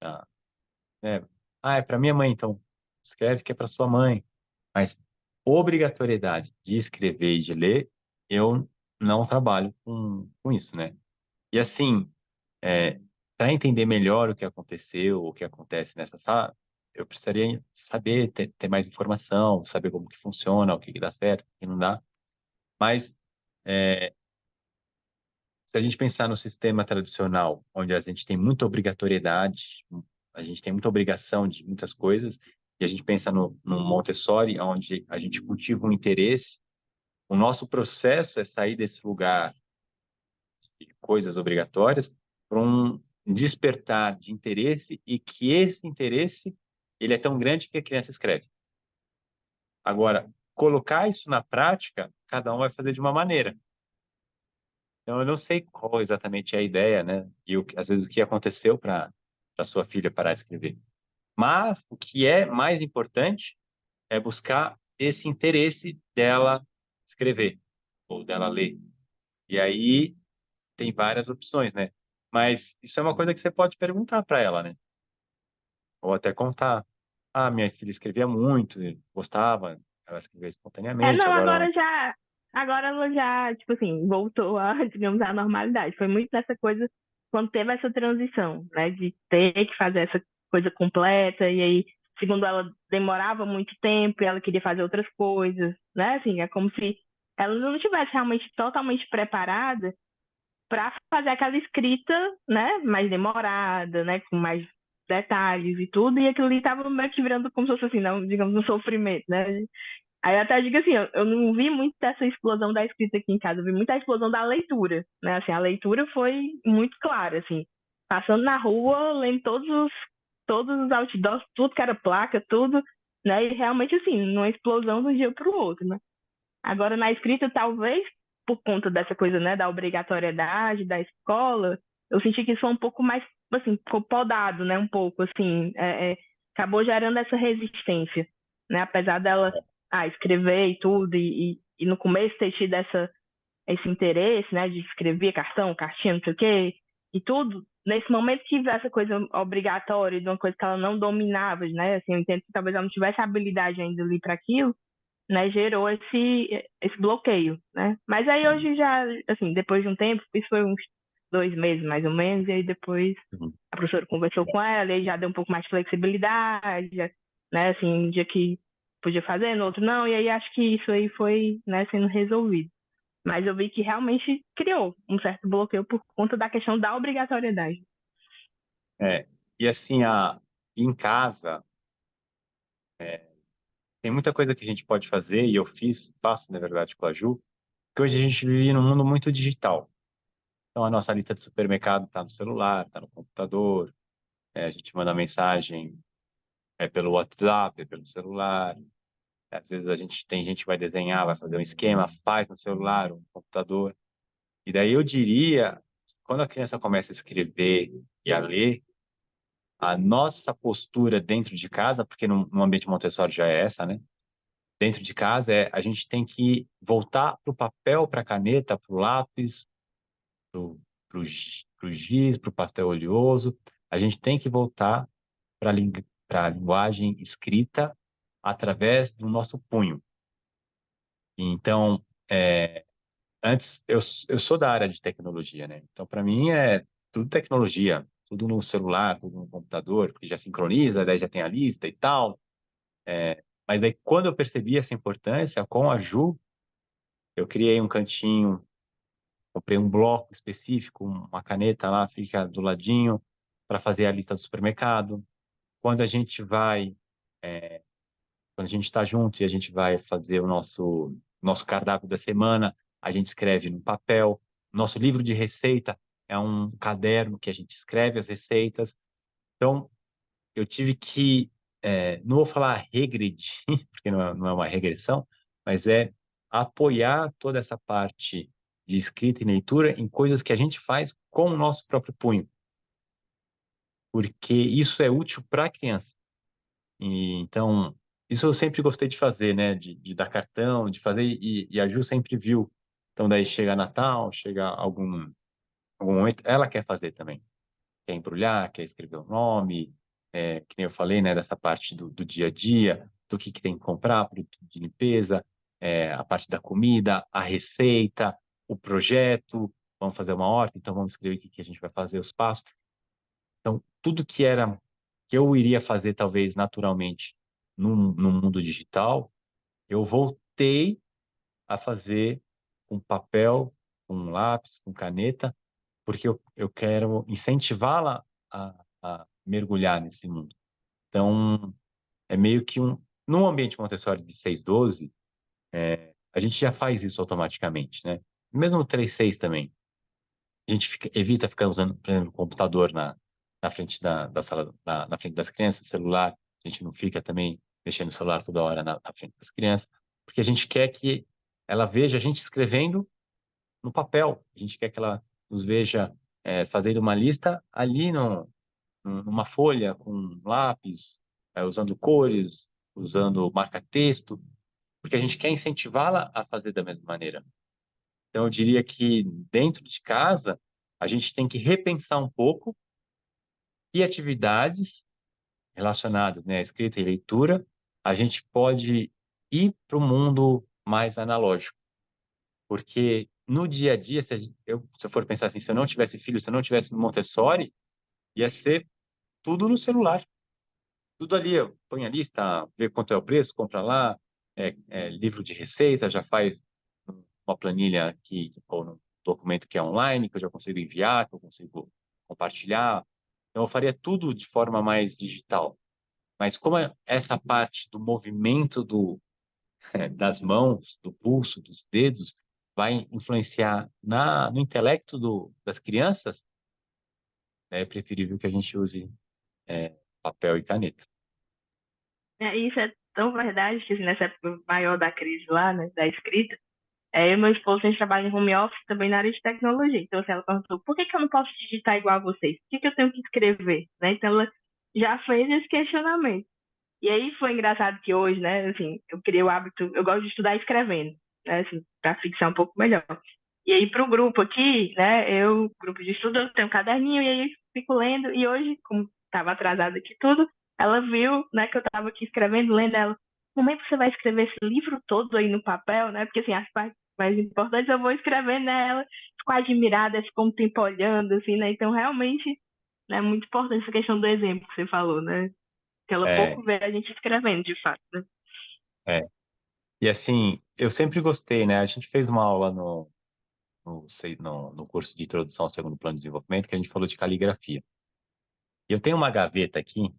Ah, né? É para minha mãe, então escreve que é para sua mãe. Mas obrigatoriedade de escrever e de ler, eu não trabalho com isso, né? E assim, para entender melhor o que aconteceu, o que acontece nessa sala, eu precisaria saber, ter mais informação, saber como que funciona, o que que dá certo, o que não dá. Mas se a gente pensar no sistema tradicional, onde a gente tem muita obrigatoriedade, a gente tem muita obrigação de muitas coisas, e a gente pensa no Montessori, onde a gente cultiva um interesse, o nosso processo é sair desse lugar de coisas obrigatórias para um despertar de interesse, e que esse interesse ele é tão grande que a criança escreve. Agora, colocar isso na prática, cada um vai fazer de uma maneira. Então, eu não sei qual exatamente é a ideia, né? E às vezes o que aconteceu para sua filha parar de escrever. Mas o que é mais importante é buscar esse interesse dela escrever ou dela ler. E aí tem várias opções, né? Mas isso é uma coisa que você pode perguntar para ela, né? Ou até contar. Ah, minha filha escrevia muito, gostava, ela escrevia espontaneamente, Não, agora ela... agora ela já, tipo assim, voltou a, digamos, à normalidade. Foi muito nessa coisa, quando teve essa transição, né, de ter que fazer essa coisa completa, e aí, segundo ela, demorava muito tempo e ela queria fazer outras coisas, né, assim, é como se ela não estivesse realmente totalmente preparada para fazer aquela escrita, né, mais demorada, né, com mais detalhes e tudo, e aquilo ali estava meio que virando como se fosse assim, não, digamos, um sofrimento, né? Aí eu até digo assim, eu não vi muito dessa explosão da escrita aqui em casa, eu vi muita explosão da leitura, né? Assim, a leitura foi muito clara, assim, passando na rua, lendo todos os outdoors, tudo que era placa, tudo, né? E realmente assim, numa explosão de um dia para o outro, né? Agora na escrita, talvez por conta dessa coisa, né, da obrigatoriedade da escola, eu senti que isso foi um pouco mais, assim, ficou podado, né, um pouco, assim, acabou gerando essa resistência, né, apesar dela escrever e tudo, e no começo ter tido esse interesse, né, de escrever cartão, cartinha, não sei o quê, e tudo, nesse momento que essa coisa obrigatória, de uma coisa que ela não dominava, né, assim, eu entendo que talvez ela não tivesse habilidade ainda ali para aquilo, né, gerou esse bloqueio, né? Mas aí hoje já, assim, depois de um tempo, isso foi uns 2 meses mais ou menos, e aí depois Uhum. a professora conversou com ela, e aí já deu um pouco mais de flexibilidade, né, assim, um dia que podia fazer, no outro não, e aí acho que isso aí foi, né, sendo resolvido. Mas eu vi que realmente criou um certo bloqueio por conta da questão da obrigatoriedade. É, e assim, em casa, tem muita coisa que a gente pode fazer, e eu faço, na verdade, com a Ju, que hoje a gente vive num mundo muito digital. Então, a nossa lista de supermercado está no celular, está no computador, a gente manda mensagem pelo WhatsApp, pelo celular. Às vezes tem gente que vai desenhar, vai fazer um esquema, faz no celular, no computador. E daí eu diria, quando a criança começa a escrever e a ler, a nossa postura dentro de casa, porque no ambiente Montessori já é essa, né? Dentro de casa a gente tem que voltar para o papel, para a caneta, para o lápis, para o giz, para o pastel oleoso. A gente tem que voltar para a linguagem escrita através do nosso punho. Então, antes, eu sou da área de tecnologia, né? Então, para mim, é tudo tecnologia, tudo no celular, tudo no computador, porque já sincroniza, daí já tem a lista e tal. Mas aí, quando eu percebi essa importância, com a Ju, eu criei um cantinho, comprei um bloco específico, uma caneta lá, fica do ladinho, para fazer a lista do supermercado. Quando a gente vai, quando a gente está junto e a gente vai fazer o nosso cardápio da semana, a gente escreve no papel. Nosso livro de receita é um caderno que a gente escreve as receitas. Então, eu tive que não vou falar regredir, porque não é uma regressão, mas é apoiar toda essa parte de escrita e leitura em coisas que a gente faz com o nosso próprio punho, porque isso é útil para a criança. E, então, isso eu sempre gostei de fazer, né? De dar cartão, de fazer, e a Ju sempre viu. Então, daí chega Natal, chega algum momento, ela quer fazer também. Quer embrulhar, quer escrever o nome, que nem eu falei, né? Dessa parte do dia a dia, do que tem que comprar, produto de limpeza, a parte da comida, a receita, o projeto. Vamos fazer uma horta, então vamos escrever o que a gente vai fazer, os passos. Então, tudo que eu iria fazer talvez naturalmente no mundo digital, eu voltei a fazer com papel, com lápis, com caneta, porque eu quero incentivá-la a mergulhar nesse mundo. Então, é meio que num ambiente Montessori de 6-12, a gente já faz isso automaticamente, né? Mesmo o 3-6 também. A gente evita ficar usando, por exemplo, o computador na frente da sala, na frente das crianças, celular. A gente não fica também mexendo no celular toda hora na frente das crianças, porque a gente quer que ela veja a gente escrevendo no papel. A gente quer que ela nos veja fazendo uma lista ali numa folha com lápis, usando cores, usando marca-texto, porque a gente quer incentivá-la a fazer da mesma maneira. Então, eu diria que dentro de casa, a gente tem que repensar um pouco que atividades relacionadas, né, à escrita e leitura, a gente pode ir para o mundo mais analógico. Porque no dia a dia, se eu for pensar assim, se eu não tivesse filho, se eu não tivesse no Montessori, ia ser tudo no celular. Tudo ali, põe a lista, vê quanto é o preço, compra lá, livro de receita, já faz uma planilha ou um documento que é online, que eu já consigo enviar, que eu consigo compartilhar. Então, eu faria tudo de forma mais digital. Mas como essa parte do movimento das mãos, do pulso, dos dedos, vai influenciar no intelecto das crianças, é preferível que a gente use papel e caneta. Isso é tão verdade que assim, nessa época maior da crise lá, né, da escrita, eu e meu esposo, a gente trabalha em home office também na área de tecnologia. Então, assim, ela perguntou, por que que eu não posso digitar igual a vocês? Por que que eu tenho que escrever? Né? Então, ela já fez esse questionamento. E aí foi engraçado que hoje, né, assim, eu criei o hábito, eu gosto de estudar escrevendo, né, assim, para fixar um pouco melhor. E aí pro grupo aqui, né, grupo de estudo, eu tenho um caderninho e aí eu fico lendo e hoje, como estava atrasada aqui tudo, ela viu, né, que eu estava aqui escrevendo, lendo ela, como é que você vai escrever esse livro todo aí no papel, né? Porque assim, as partes mais importantes eu vou escrevendo nela, fico admirada, fico um tempo olhando, assim, né? Então realmente, né, é muito importante essa questão do exemplo que você falou, né? Que ela É, pouco vê a gente escrevendo, de fato, né? é. E assim, eu sempre gostei, né? A gente fez uma aula no curso de Introdução ao Segundo Plano de Desenvolvimento que a gente falou de caligrafia. E eu tenho uma gaveta aqui,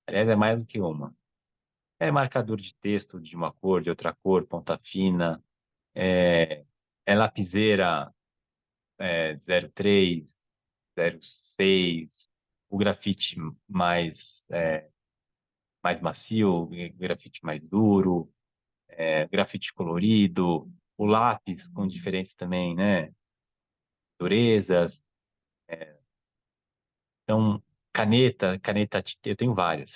aliás, é mais do que uma. É marcador de texto de uma cor, de outra cor, ponta fina, é, lapiseira 03, 06, o grafite mais macio, o grafite mais duro, grafite colorido, o lápis com diferentes também, né, durezas. Então, eu tenho várias.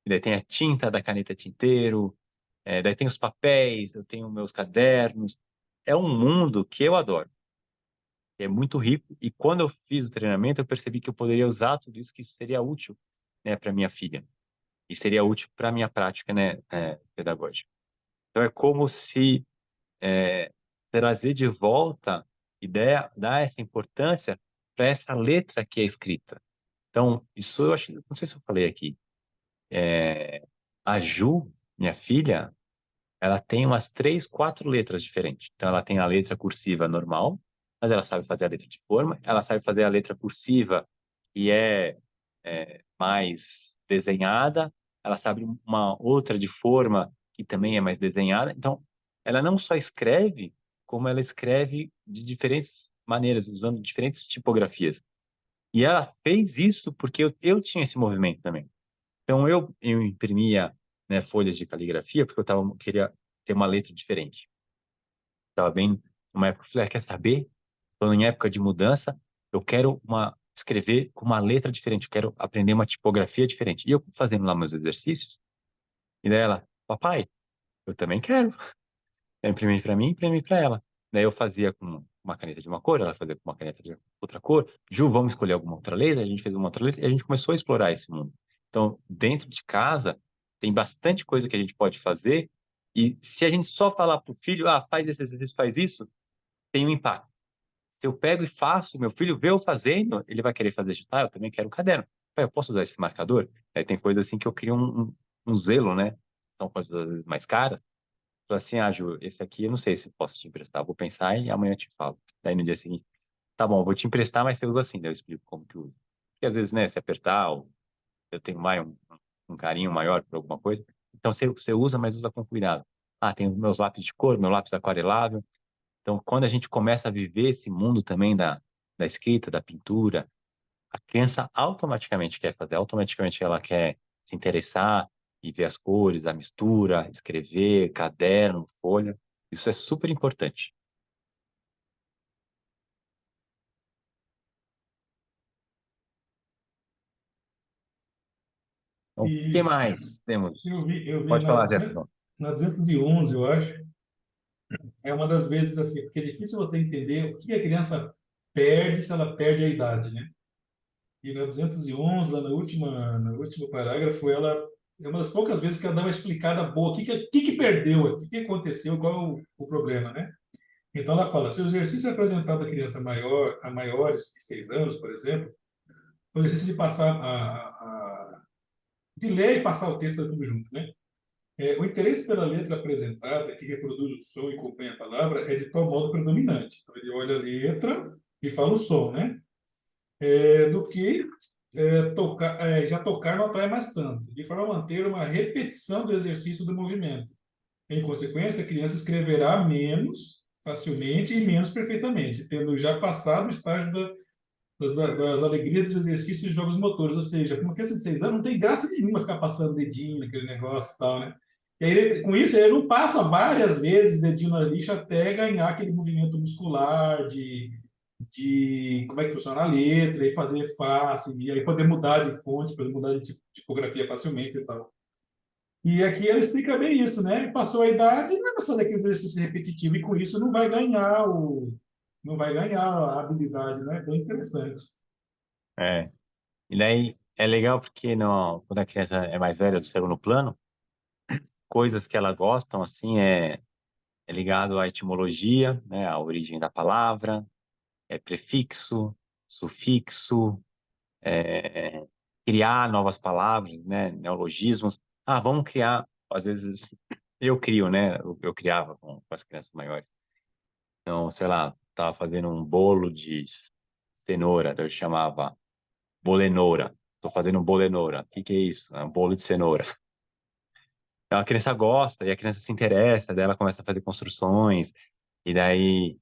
E daí tem a tinta da caneta tinteiro, daí tem os papéis, eu tenho meus cadernos. É um mundo que eu adoro. É muito rico. E quando eu fiz o treinamento, eu percebi que eu poderia usar tudo isso, que isso seria útil, né, para minha filha. E seria útil para a minha prática, né, pedagógica. Então, é como se trazer de volta ideia, dar essa importância para essa letra que é escrita. Então, isso eu acho, não sei se eu falei aqui, a Ju, minha filha, ela tem umas 3, 4 letras diferentes. Então, ela tem a letra cursiva normal, mas ela sabe fazer a letra de forma, ela sabe fazer a letra cursiva, que é mais desenhada, ela sabe uma outra de forma, que também é mais desenhada. Então, ela não só escreve, como ela escreve de diferentes maneiras, usando diferentes tipografias. E ela fez isso porque eu tinha esse movimento também. Então, eu imprimia, né, folhas de caligrafia porque queria ter uma letra diferente. Estava bem numa época, eu falei, quer saber? Estou em época de mudança, eu quero escrever com uma letra diferente, eu quero aprender uma tipografia diferente. E eu fazendo lá meus exercícios, e daí ela, papai, eu também quero. Eu imprimi para mim, imprimi para ela. Daí eu fazia com uma caneta de uma cor, ela fazia com uma caneta de outra cor. Ju, vamos escolher alguma outra letra? A gente fez uma outra letra e a gente começou a explorar esse mundo. Então, dentro de casa, tem bastante coisa que a gente pode fazer. E se a gente só falar para o filho, faz esse exercício, faz isso, tem um impacto. Se eu pego e faço, meu filho vê eu fazendo, ele vai querer fazer, eu também quero um caderno. Pai, eu posso usar esse marcador? Aí tem coisa assim que eu crio um zelo, né? São coisas às vezes mais caras. Falei assim, Ju, esse aqui eu não sei se posso te emprestar. Eu vou pensar e amanhã eu te falo. Daí no dia seguinte, tá bom, eu vou te emprestar, mas você usa assim. Daí eu explico como que usa. Porque às vezes, né, se apertar, ou eu tenho mais um carinho maior por alguma coisa. Então você usa, mas usa com cuidado. Tem os meus lápis de cor, meu lápis aquarelável. Então, quando a gente começa a viver esse mundo também da escrita, da pintura, a criança automaticamente quer fazer, automaticamente ela quer se interessar e ver as cores, a mistura, escrever, caderno, folha. Isso é super importante. Então, o que E mais temos? eu vi Pode falar, Jefferson. na 211, eu acho, é uma das vezes assim, porque é difícil você entender o que a criança perde se ela perde a idade, né? E na 211, lá no último parágrafo, ela é uma das poucas vezes que ela dá uma explicada boa. O que perdeu? O que aconteceu? Qual é o problema, né? Então ela fala, se o exercício é apresentado à criança maior, a maiores de 6 anos, por exemplo, o exercício de passar de ler e passar o texto tudo junto, né? O interesse pela letra apresentada, que reproduz o som e acompanha a palavra, é de tal modo predominante. Então, ele olha a letra e fala o som, né? Do que já tocar não atrai mais tanto, de forma a manter uma repetição do exercício do movimento. Em consequência, a criança escreverá menos facilmente e menos perfeitamente, tendo já passado o estágio das alegrias dos exercícios de jogos motores. Ou seja, com uma criança de 6 anos, não tem graça nenhuma ficar passando dedinho naquele negócio e tal, né? E aí, com isso, ele não passa várias vezes dedinho na lixa até ganhar aquele movimento muscular de como é que funciona a letra e fazer fácil, e aí poder mudar de fonte, poder mudar de tipografia facilmente e tal. E aqui ela explica bem isso, né? Ele passou a idade, não vai fazer aquele exercício repetitivo e com isso não vai ganhar a habilidade, né? Bem interessante. É. E daí é legal porque quando a criança é mais velha, do segundo plano, coisas que ela gostam, assim, é ligado à etimologia, né, à origem da palavra, prefixo, sufixo, é, criar novas palavras, né, neologismos. Vamos criar, às vezes eu crio, né, eu criava com as crianças maiores. Então, sei lá, tava fazendo um bolo de cenoura, então eu chamava bolenoura. Estou fazendo um bolenoura. O que é isso? É um bolo de cenoura. Então a criança gosta e a criança se interessa, daí ela começa a fazer construções, e daí,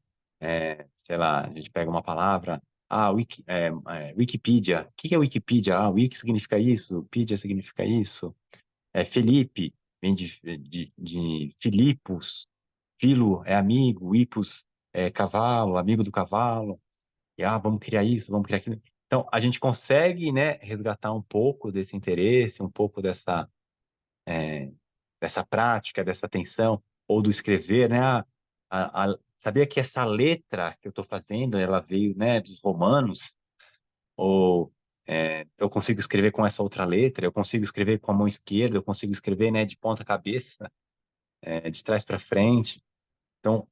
sei lá, a gente pega uma palavra, Wikipedia. O que é Wikipedia? Wiki significa isso, pedia significa isso. Felipe, vem de Filipos, filo é amigo, hipos é cavalo, amigo do cavalo, e vamos criar isso, vamos criar aquilo. Então, a gente consegue, né, resgatar um pouco desse interesse, um pouco dessa prática, dessa atenção, ou do escrever, né? Sabia que essa letra que eu estou fazendo, ela veio, né, dos romanos? Ou eu consigo escrever com essa outra letra, eu consigo escrever com a mão esquerda, eu consigo escrever, né, de ponta cabeça, de trás para frente. Então,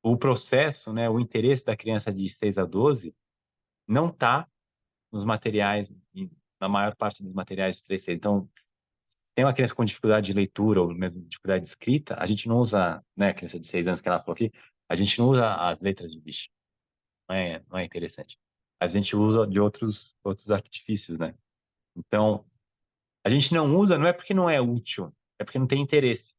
o processo, né, o interesse da criança de 6 a 12 não está nos materiais, na maior parte dos materiais de 3 a 6. Então, tem uma criança com dificuldade de leitura ou mesmo dificuldade de escrita, a gente não usa, né, a criança de 6 anos que ela falou aqui, a gente não usa as letras de bicho. Não é interessante. A gente usa de outros artifícios, né? Então, a gente não usa, não é porque não é útil, é porque não tem interesse.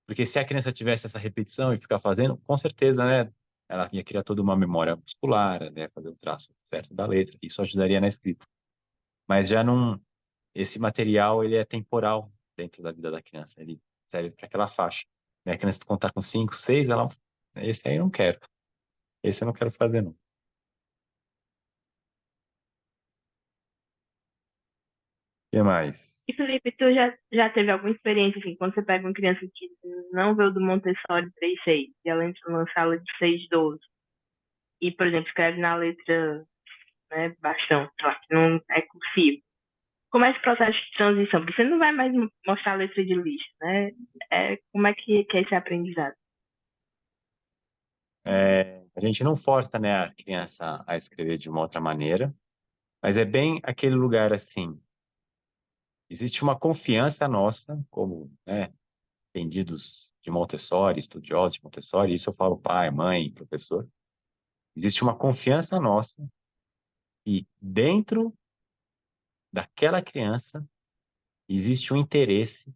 Porque se a criança tivesse essa repetição e ficar fazendo, com certeza, né, ela ia criar toda uma memória muscular, né, fazer o traço certo da letra. Isso ajudaria na escrita. Mas já não. esse material ele é temporal dentro da vida da criança. Ele serve para aquela faixa. Né? A criança contar com 5, 6, ela, esse aí eu não quero. Esse eu não quero fazer, não. O que mais? E Felipe, tu já teve alguma experiência, assim, quando você pega uma criança que não veio do Montessori 3-6 e ela entra numa sala de 6-12 e, por exemplo, escreve na letra, né, baixão, sei lá, que não é cursivo. Como é esse processo de transição? Porque você não vai mais mostrar a letra de lixo, né? Como é que é esse aprendizado? A gente não força, né, a criança a escrever de uma outra maneira, mas é bem aquele lugar assim. Existe uma confiança nossa, como, né, entendidos de Montessori, estudiosos de Montessori, isso eu falo pai, mãe, professor. Existe uma confiança nossa e dentro daquela criança existe um interesse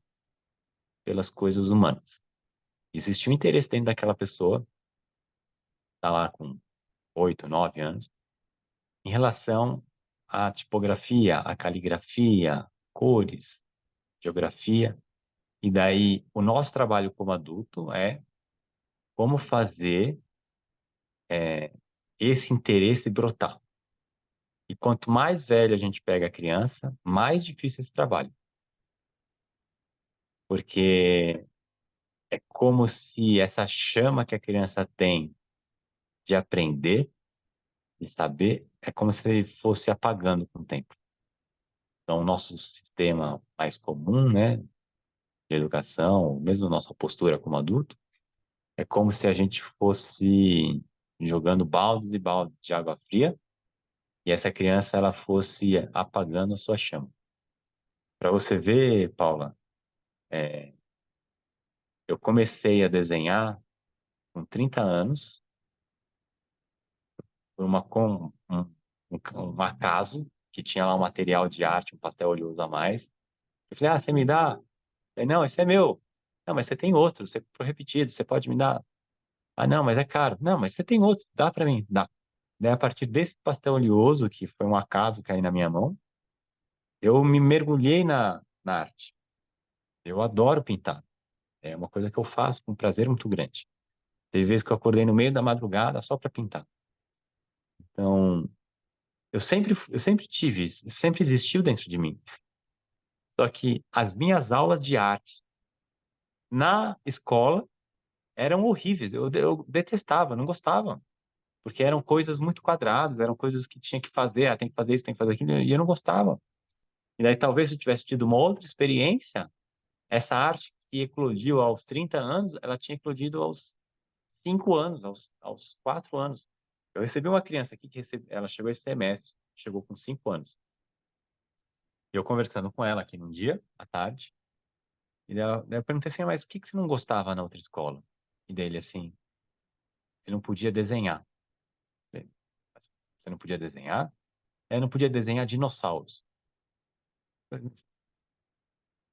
pelas coisas humanas. Existe um interesse dentro daquela pessoa, tá lá com 8, 9 anos, em relação à tipografia, à caligrafia, cores, geografia. E daí o nosso trabalho como adulto é como fazer esse interesse brotar. E quanto mais velho a gente pega a criança, mais difícil esse trabalho. Porque é como se essa chama que a criança tem de aprender, de saber, é como se fosse apagando com o tempo. Então, o nosso sistema mais comum, né, de educação, mesmo nossa postura como adulto, é como se a gente fosse jogando baldes e baldes de água fria e essa criança ela fosse apagando a sua chama. Para você ver, Paula, eu comecei a desenhar com 30 anos por um acaso que tinha lá um material de arte, um pastel oleoso a mais. Eu falei, você me dá? Não, esse é meu. Não, mas você tem outro, você foi repetido, você pode me dar? Não, mas é caro. Não, mas você tem outro, dá para mim? Dá. Daí, a partir desse pastel oleoso, que foi um acaso cair na minha mão, eu me mergulhei na arte. Eu adoro pintar. É uma coisa que eu faço com um prazer muito grande. Teve vezes que eu acordei no meio da madrugada só para pintar. Então, eu sempre tive isso, isso sempre existiu dentro de mim. Só que as minhas aulas de arte na escola eram horríveis. Eu detestava, não gostava. Porque eram coisas muito quadradas, eram coisas que tinha que fazer, tem que fazer isso, tem que fazer aquilo, e eu não gostava. E daí talvez se eu tivesse tido uma outra experiência, essa arte que eclodiu aos 30 anos, ela tinha eclodido aos 5 anos, aos 4 anos. Eu recebi uma criança aqui ela chegou esse semestre, chegou com 5 anos. Eu conversando com ela aqui num dia, à tarde, e daí eu perguntei assim, mas o que que você não gostava na outra escola? E dele assim, ele não podia desenhar. Falei, você não podia desenhar? Eu não podia desenhar dinossauros.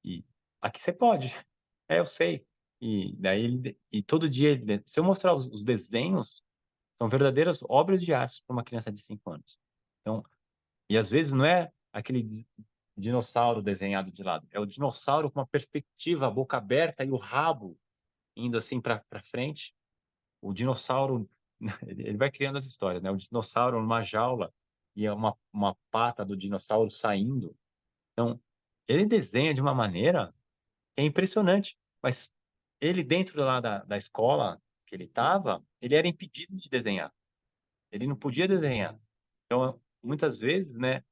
E aqui você pode. Eu sei. E daí e todo dia, se eu mostrar os desenhos, são verdadeiras obras de arte para uma criança de 5 anos. Então, e às vezes não é aquele dinossauro desenhado de lado, é o dinossauro com uma perspectiva, a boca aberta e o rabo indo assim para frente. O dinossauro, ele vai criando as histórias, né? O dinossauro numa jaula e é uma pata do dinossauro saindo. Então, ele desenha de uma maneira que é impressionante, mas ele dentro lá da escola que ele estava, ele era impedido de desenhar. Ele não podia desenhar. Então, muitas vezes, né,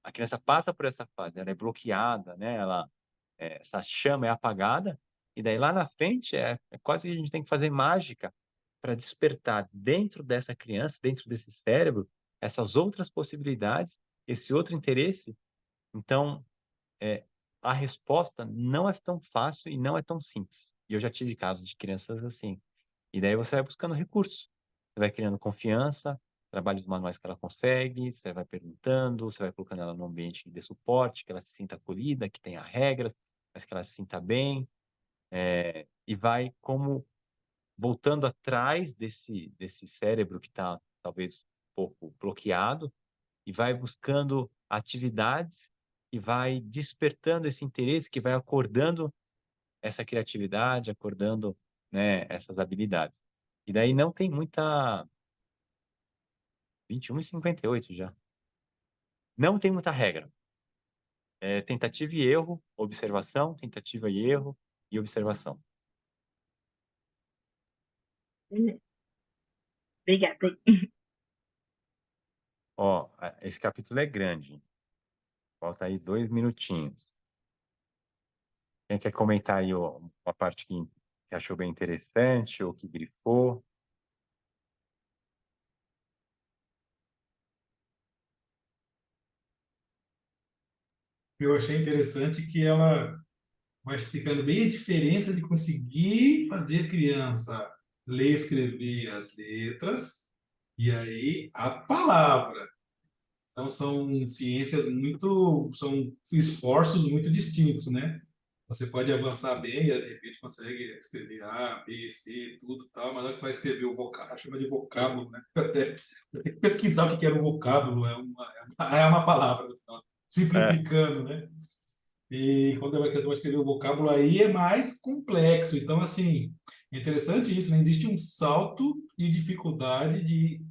a criança passa por essa fase, ela é bloqueada, né? Essa chama é apagada, e daí lá na frente é quase que a gente tem que fazer mágica para despertar dentro dessa criança, dentro desse cérebro, essas outras possibilidades, esse outro interesse. Então, é, a resposta não é tão fácil e não é tão simples. E eu já tive casos de crianças assim. E daí você vai buscando recursos. Você vai criando confiança, trabalhos manuais que ela consegue, você vai perguntando, você vai colocando ela num ambiente que dê suporte, que ela se sinta acolhida, que tenha regras, mas que ela se sinta bem, e vai como voltando atrás desse cérebro que está talvez um pouco bloqueado e vai buscando atividades e vai despertando esse interesse, que vai acordando essa criatividade, acordando, né, essas habilidades. E daí não tem muita... 21h58 já. Não tem muita regra. É tentativa e erro, observação, tentativa e erro e observação. Obrigada. Ó, esse capítulo é grande. Falta aí 2 minutinhos. Quem quer comentar aí ó, uma parte que achou bem interessante ou que grifou? Eu achei interessante que ela vai explicando bem a diferença de conseguir fazer a criança ler e escrever as letras e aí a palavra. Então são ciências muito, são esforços muito distintos, né? Você pode avançar bem e de repente consegue escrever A, B, C, tudo tal, mas na hora que vai escrever o vocábulo, chama de vocábulo, né? Até eu tenho que pesquisar o que era um vocábulo, é uma palavra, no final, É, simplificando, né? E quando a criança vai escrever o vocábulo, aí é mais complexo. Então, assim, é interessante isso, né? Existe um salto de dificuldade de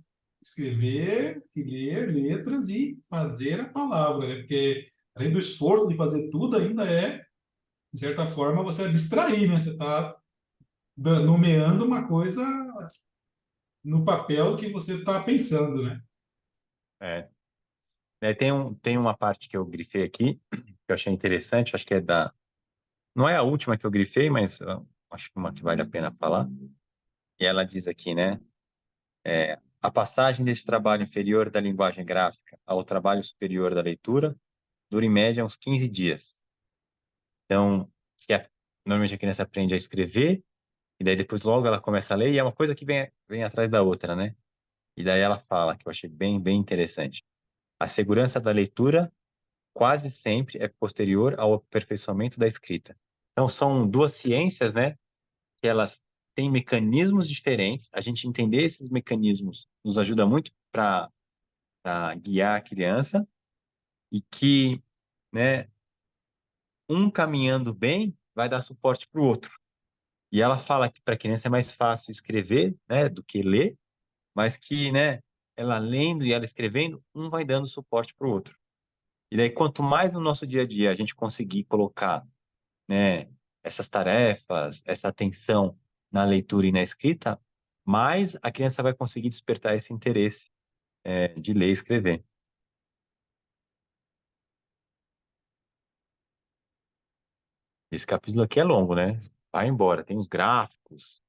escrever e ler letras e fazer a palavra, né? Porque além do esforço de fazer tudo, ainda é, de certa forma, você abstrair, né? Você está nomeando uma coisa no papel que você está pensando, né? é. Tem uma parte que eu grifei aqui, que eu achei interessante, acho que é da... Não é a última que eu grifei, mas acho que uma que vale a pena falar. E ela diz aqui, né? A passagem desse trabalho inferior da linguagem gráfica ao trabalho superior da leitura dura em média uns 15 dias. Então, que normalmente a criança aprende a escrever, e daí depois logo ela começa a ler, e é uma coisa que vem atrás da outra, né? E daí ela fala, que eu achei bem interessante. A segurança da leitura quase sempre é posterior ao aperfeiçoamento da escrita. Então, são duas ciências, né? Que elas têm mecanismos diferentes. A gente entender esses mecanismos nos ajuda muito para guiar a criança e que, né, um caminhando bem vai dar suporte para o outro. E ela fala que para a criança é mais fácil escrever, né, do que ler, mas que, né, ela lendo e ela escrevendo, um vai dando suporte para o outro. E daí, quanto mais no nosso dia a dia a gente conseguir colocar, né, essas tarefas, essa atenção na leitura e na escrita, mais a criança vai conseguir despertar esse interesse, de ler e escrever. Esse capítulo aqui é longo, né? Vai embora. Tem os gráficos,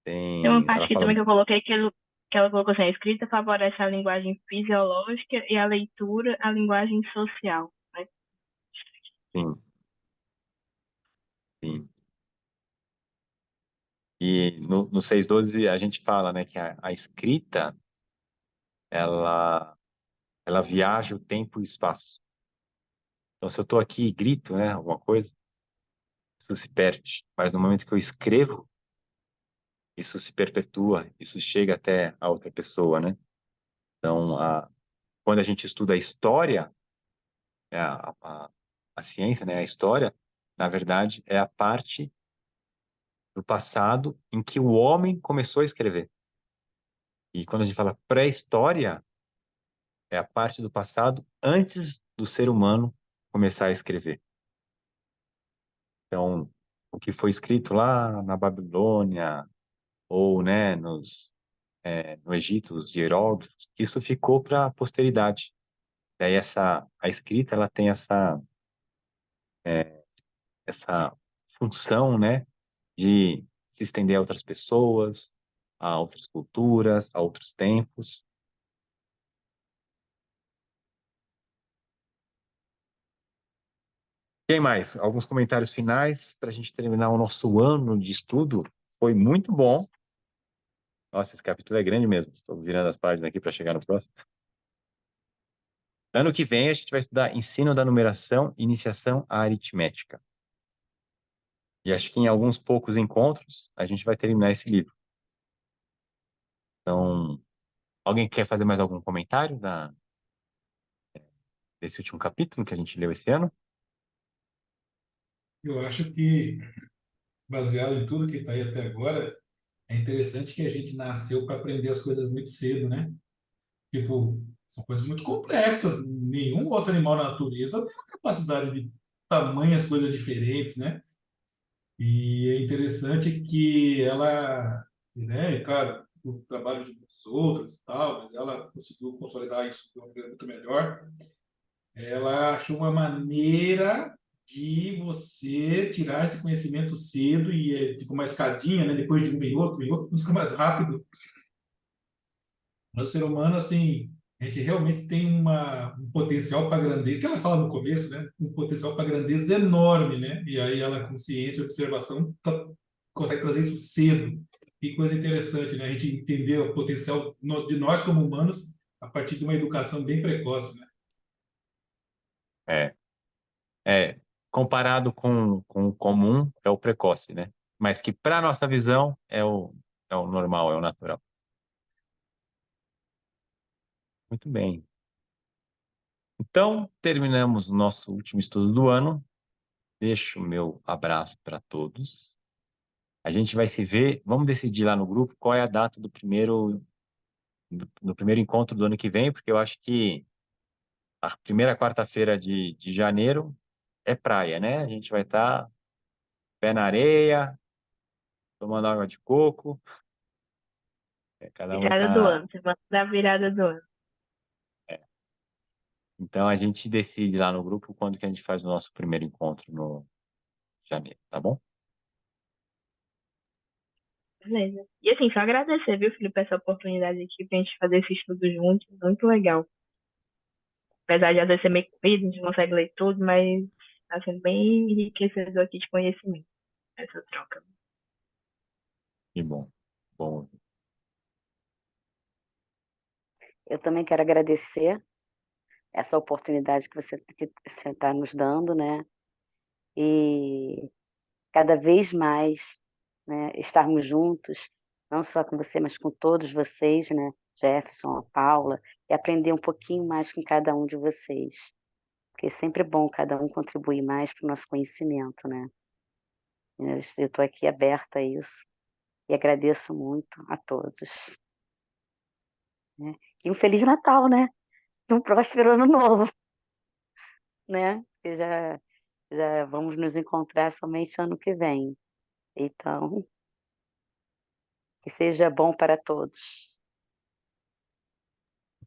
Tem uma tem... parte Ela aqui fala... também que eu coloquei que ela colocou assim, a escrita favorece a linguagem fisiológica e a leitura a linguagem social, né? Sim, sim. E no 612 a gente fala, né, que a escrita, ela, ela viaja o tempo e o espaço. Então, se eu estou aqui e grito, né, alguma coisa, isso se perde. Mas no momento que eu escrevo, isso se perpetua, isso chega até a outra pessoa, né? Então, quando a gente estuda a história, é a ciência, né, a história, na verdade, é a parte do passado em que o homem começou a escrever. E quando a gente fala pré-história, é a parte do passado antes do ser humano começar a escrever. Então, o que foi escrito lá na Babilônia ou, né, no Egito, os hieróglifos, isso ficou para a posteridade. E aí a escrita, ela tem essa função, né, de se estender a outras pessoas, a outras culturas, a outros tempos. Quem mais? Alguns comentários finais para a gente terminar o nosso ano de estudo. Foi muito bom. Nossa, esse capítulo é grande mesmo. Estou virando as páginas aqui para chegar no próximo. Ano que vem a gente vai estudar ensino da numeração, iniciação à aritmética. E acho que em alguns poucos encontros a gente vai terminar esse livro. Então, alguém quer fazer mais algum comentário? desse último capítulo que a gente leu esse ano? Eu acho que, baseado em tudo que está aí até agora, é interessante que a gente nasceu para aprender as coisas muito cedo, né? Tipo, são coisas muito complexas. Nenhum outro animal na natureza tem uma capacidade de tamanhas coisas diferentes, né? E é interessante que ela, né, claro, o trabalho de muitos outros e tal, mas ela conseguiu consolidar isso de uma maneira muito melhor. Ela achou uma maneira de você tirar esse conhecimento cedo e é tipo uma escadinha, né? Depois de um vem outro, fica mais rápido. Mas o ser humano, assim, a gente realmente tem um potencial para grandeza, que ela fala no começo, né? Um potencial para grandeza enorme, né? E aí ela, com ciência e observação, consegue trazer isso cedo. Que coisa interessante, né? A gente entender o potencial de nós como humanos a partir de uma educação bem precoce, né? É, comparado com o comum, é o precoce, né? Mas que para nossa visão é o normal, é o natural. Muito bem. Então, terminamos o nosso último estudo do ano. Deixo o meu abraço para todos. A gente vai se ver, vamos decidir lá no grupo qual é a data do primeiro encontro do ano que vem, porque eu acho que a primeira quarta-feira de janeiro é praia, né? A gente vai estar pé na areia, tomando água de coco, cada um vai Virada do estar. ano, semana da virada do ano. Então a gente decide lá no grupo quando que a gente faz o nosso primeiro encontro no janeiro, tá bom? Beleza. E assim, só agradecer, viu, Felipe, essa oportunidade aqui pra gente fazer esse estudo juntos. Muito legal. Apesar de às vezes ser meio corrido, a gente não consegue ler tudo, mas tá sendo bem enriquecedor aqui de conhecimento, essa troca. Que bom. Bom, Eu também quero agradecer essa oportunidade que você está nos dando, né? E cada vez mais, né, estarmos juntos, não só com você, mas com todos vocês, né? Jefferson, a Paula, e aprender um pouquinho mais com cada um de vocês. Porque é sempre bom cada um contribuir mais para o nosso conhecimento, né? Eu estou aqui aberta a isso e agradeço muito a todos. Né? E um Feliz Natal, né? E um próspero Ano Novo, né? Porque já vamos nos encontrar somente ano que vem. Então, que seja bom para todos.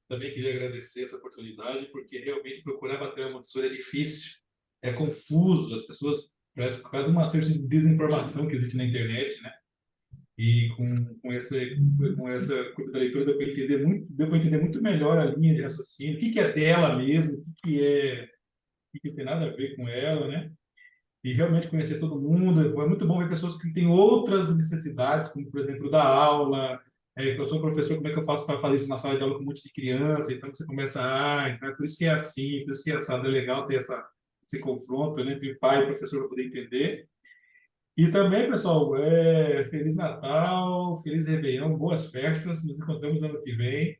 Também queria agradecer essa oportunidade, porque realmente procurar material Montessori é difícil, é confuso, as pessoas parece quase uma certa desinformação que existe na internet, né? E com essa da leitura deu para entender muito melhor a linha de raciocínio, o que que é dela mesmo, o que que tem nada a ver com ela, né? E realmente conhecer todo mundo. É muito bom ver pessoas que têm outras necessidades, como, por exemplo, da aula. Eu sou professor, como é que eu faço para fazer isso na sala de aula com um monte de criança? Então, você começa, então é por isso que é assim, por isso que é assado. É legal ter esse confronto, né, entre pai e professor para poder entender. E também, pessoal, Feliz Natal, Feliz Réveillon, boas festas. Nos encontramos ano que vem.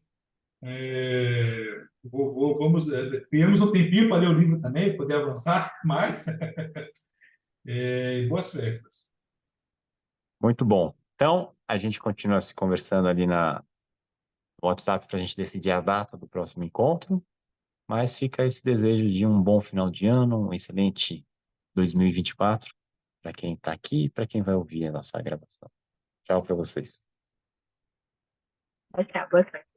Ganhamos um tempinho para ler o livro também, poder avançar mais. Boas festas. muito bom. Então, a gente continua se conversando ali no WhatsApp para a gente decidir a data do próximo encontro, mas fica esse desejo de um bom final de ano, um excelente 2024 para quem está aqui e para quem vai ouvir a nossa gravação. Tchau para vocês. Mas tá, boa sorte.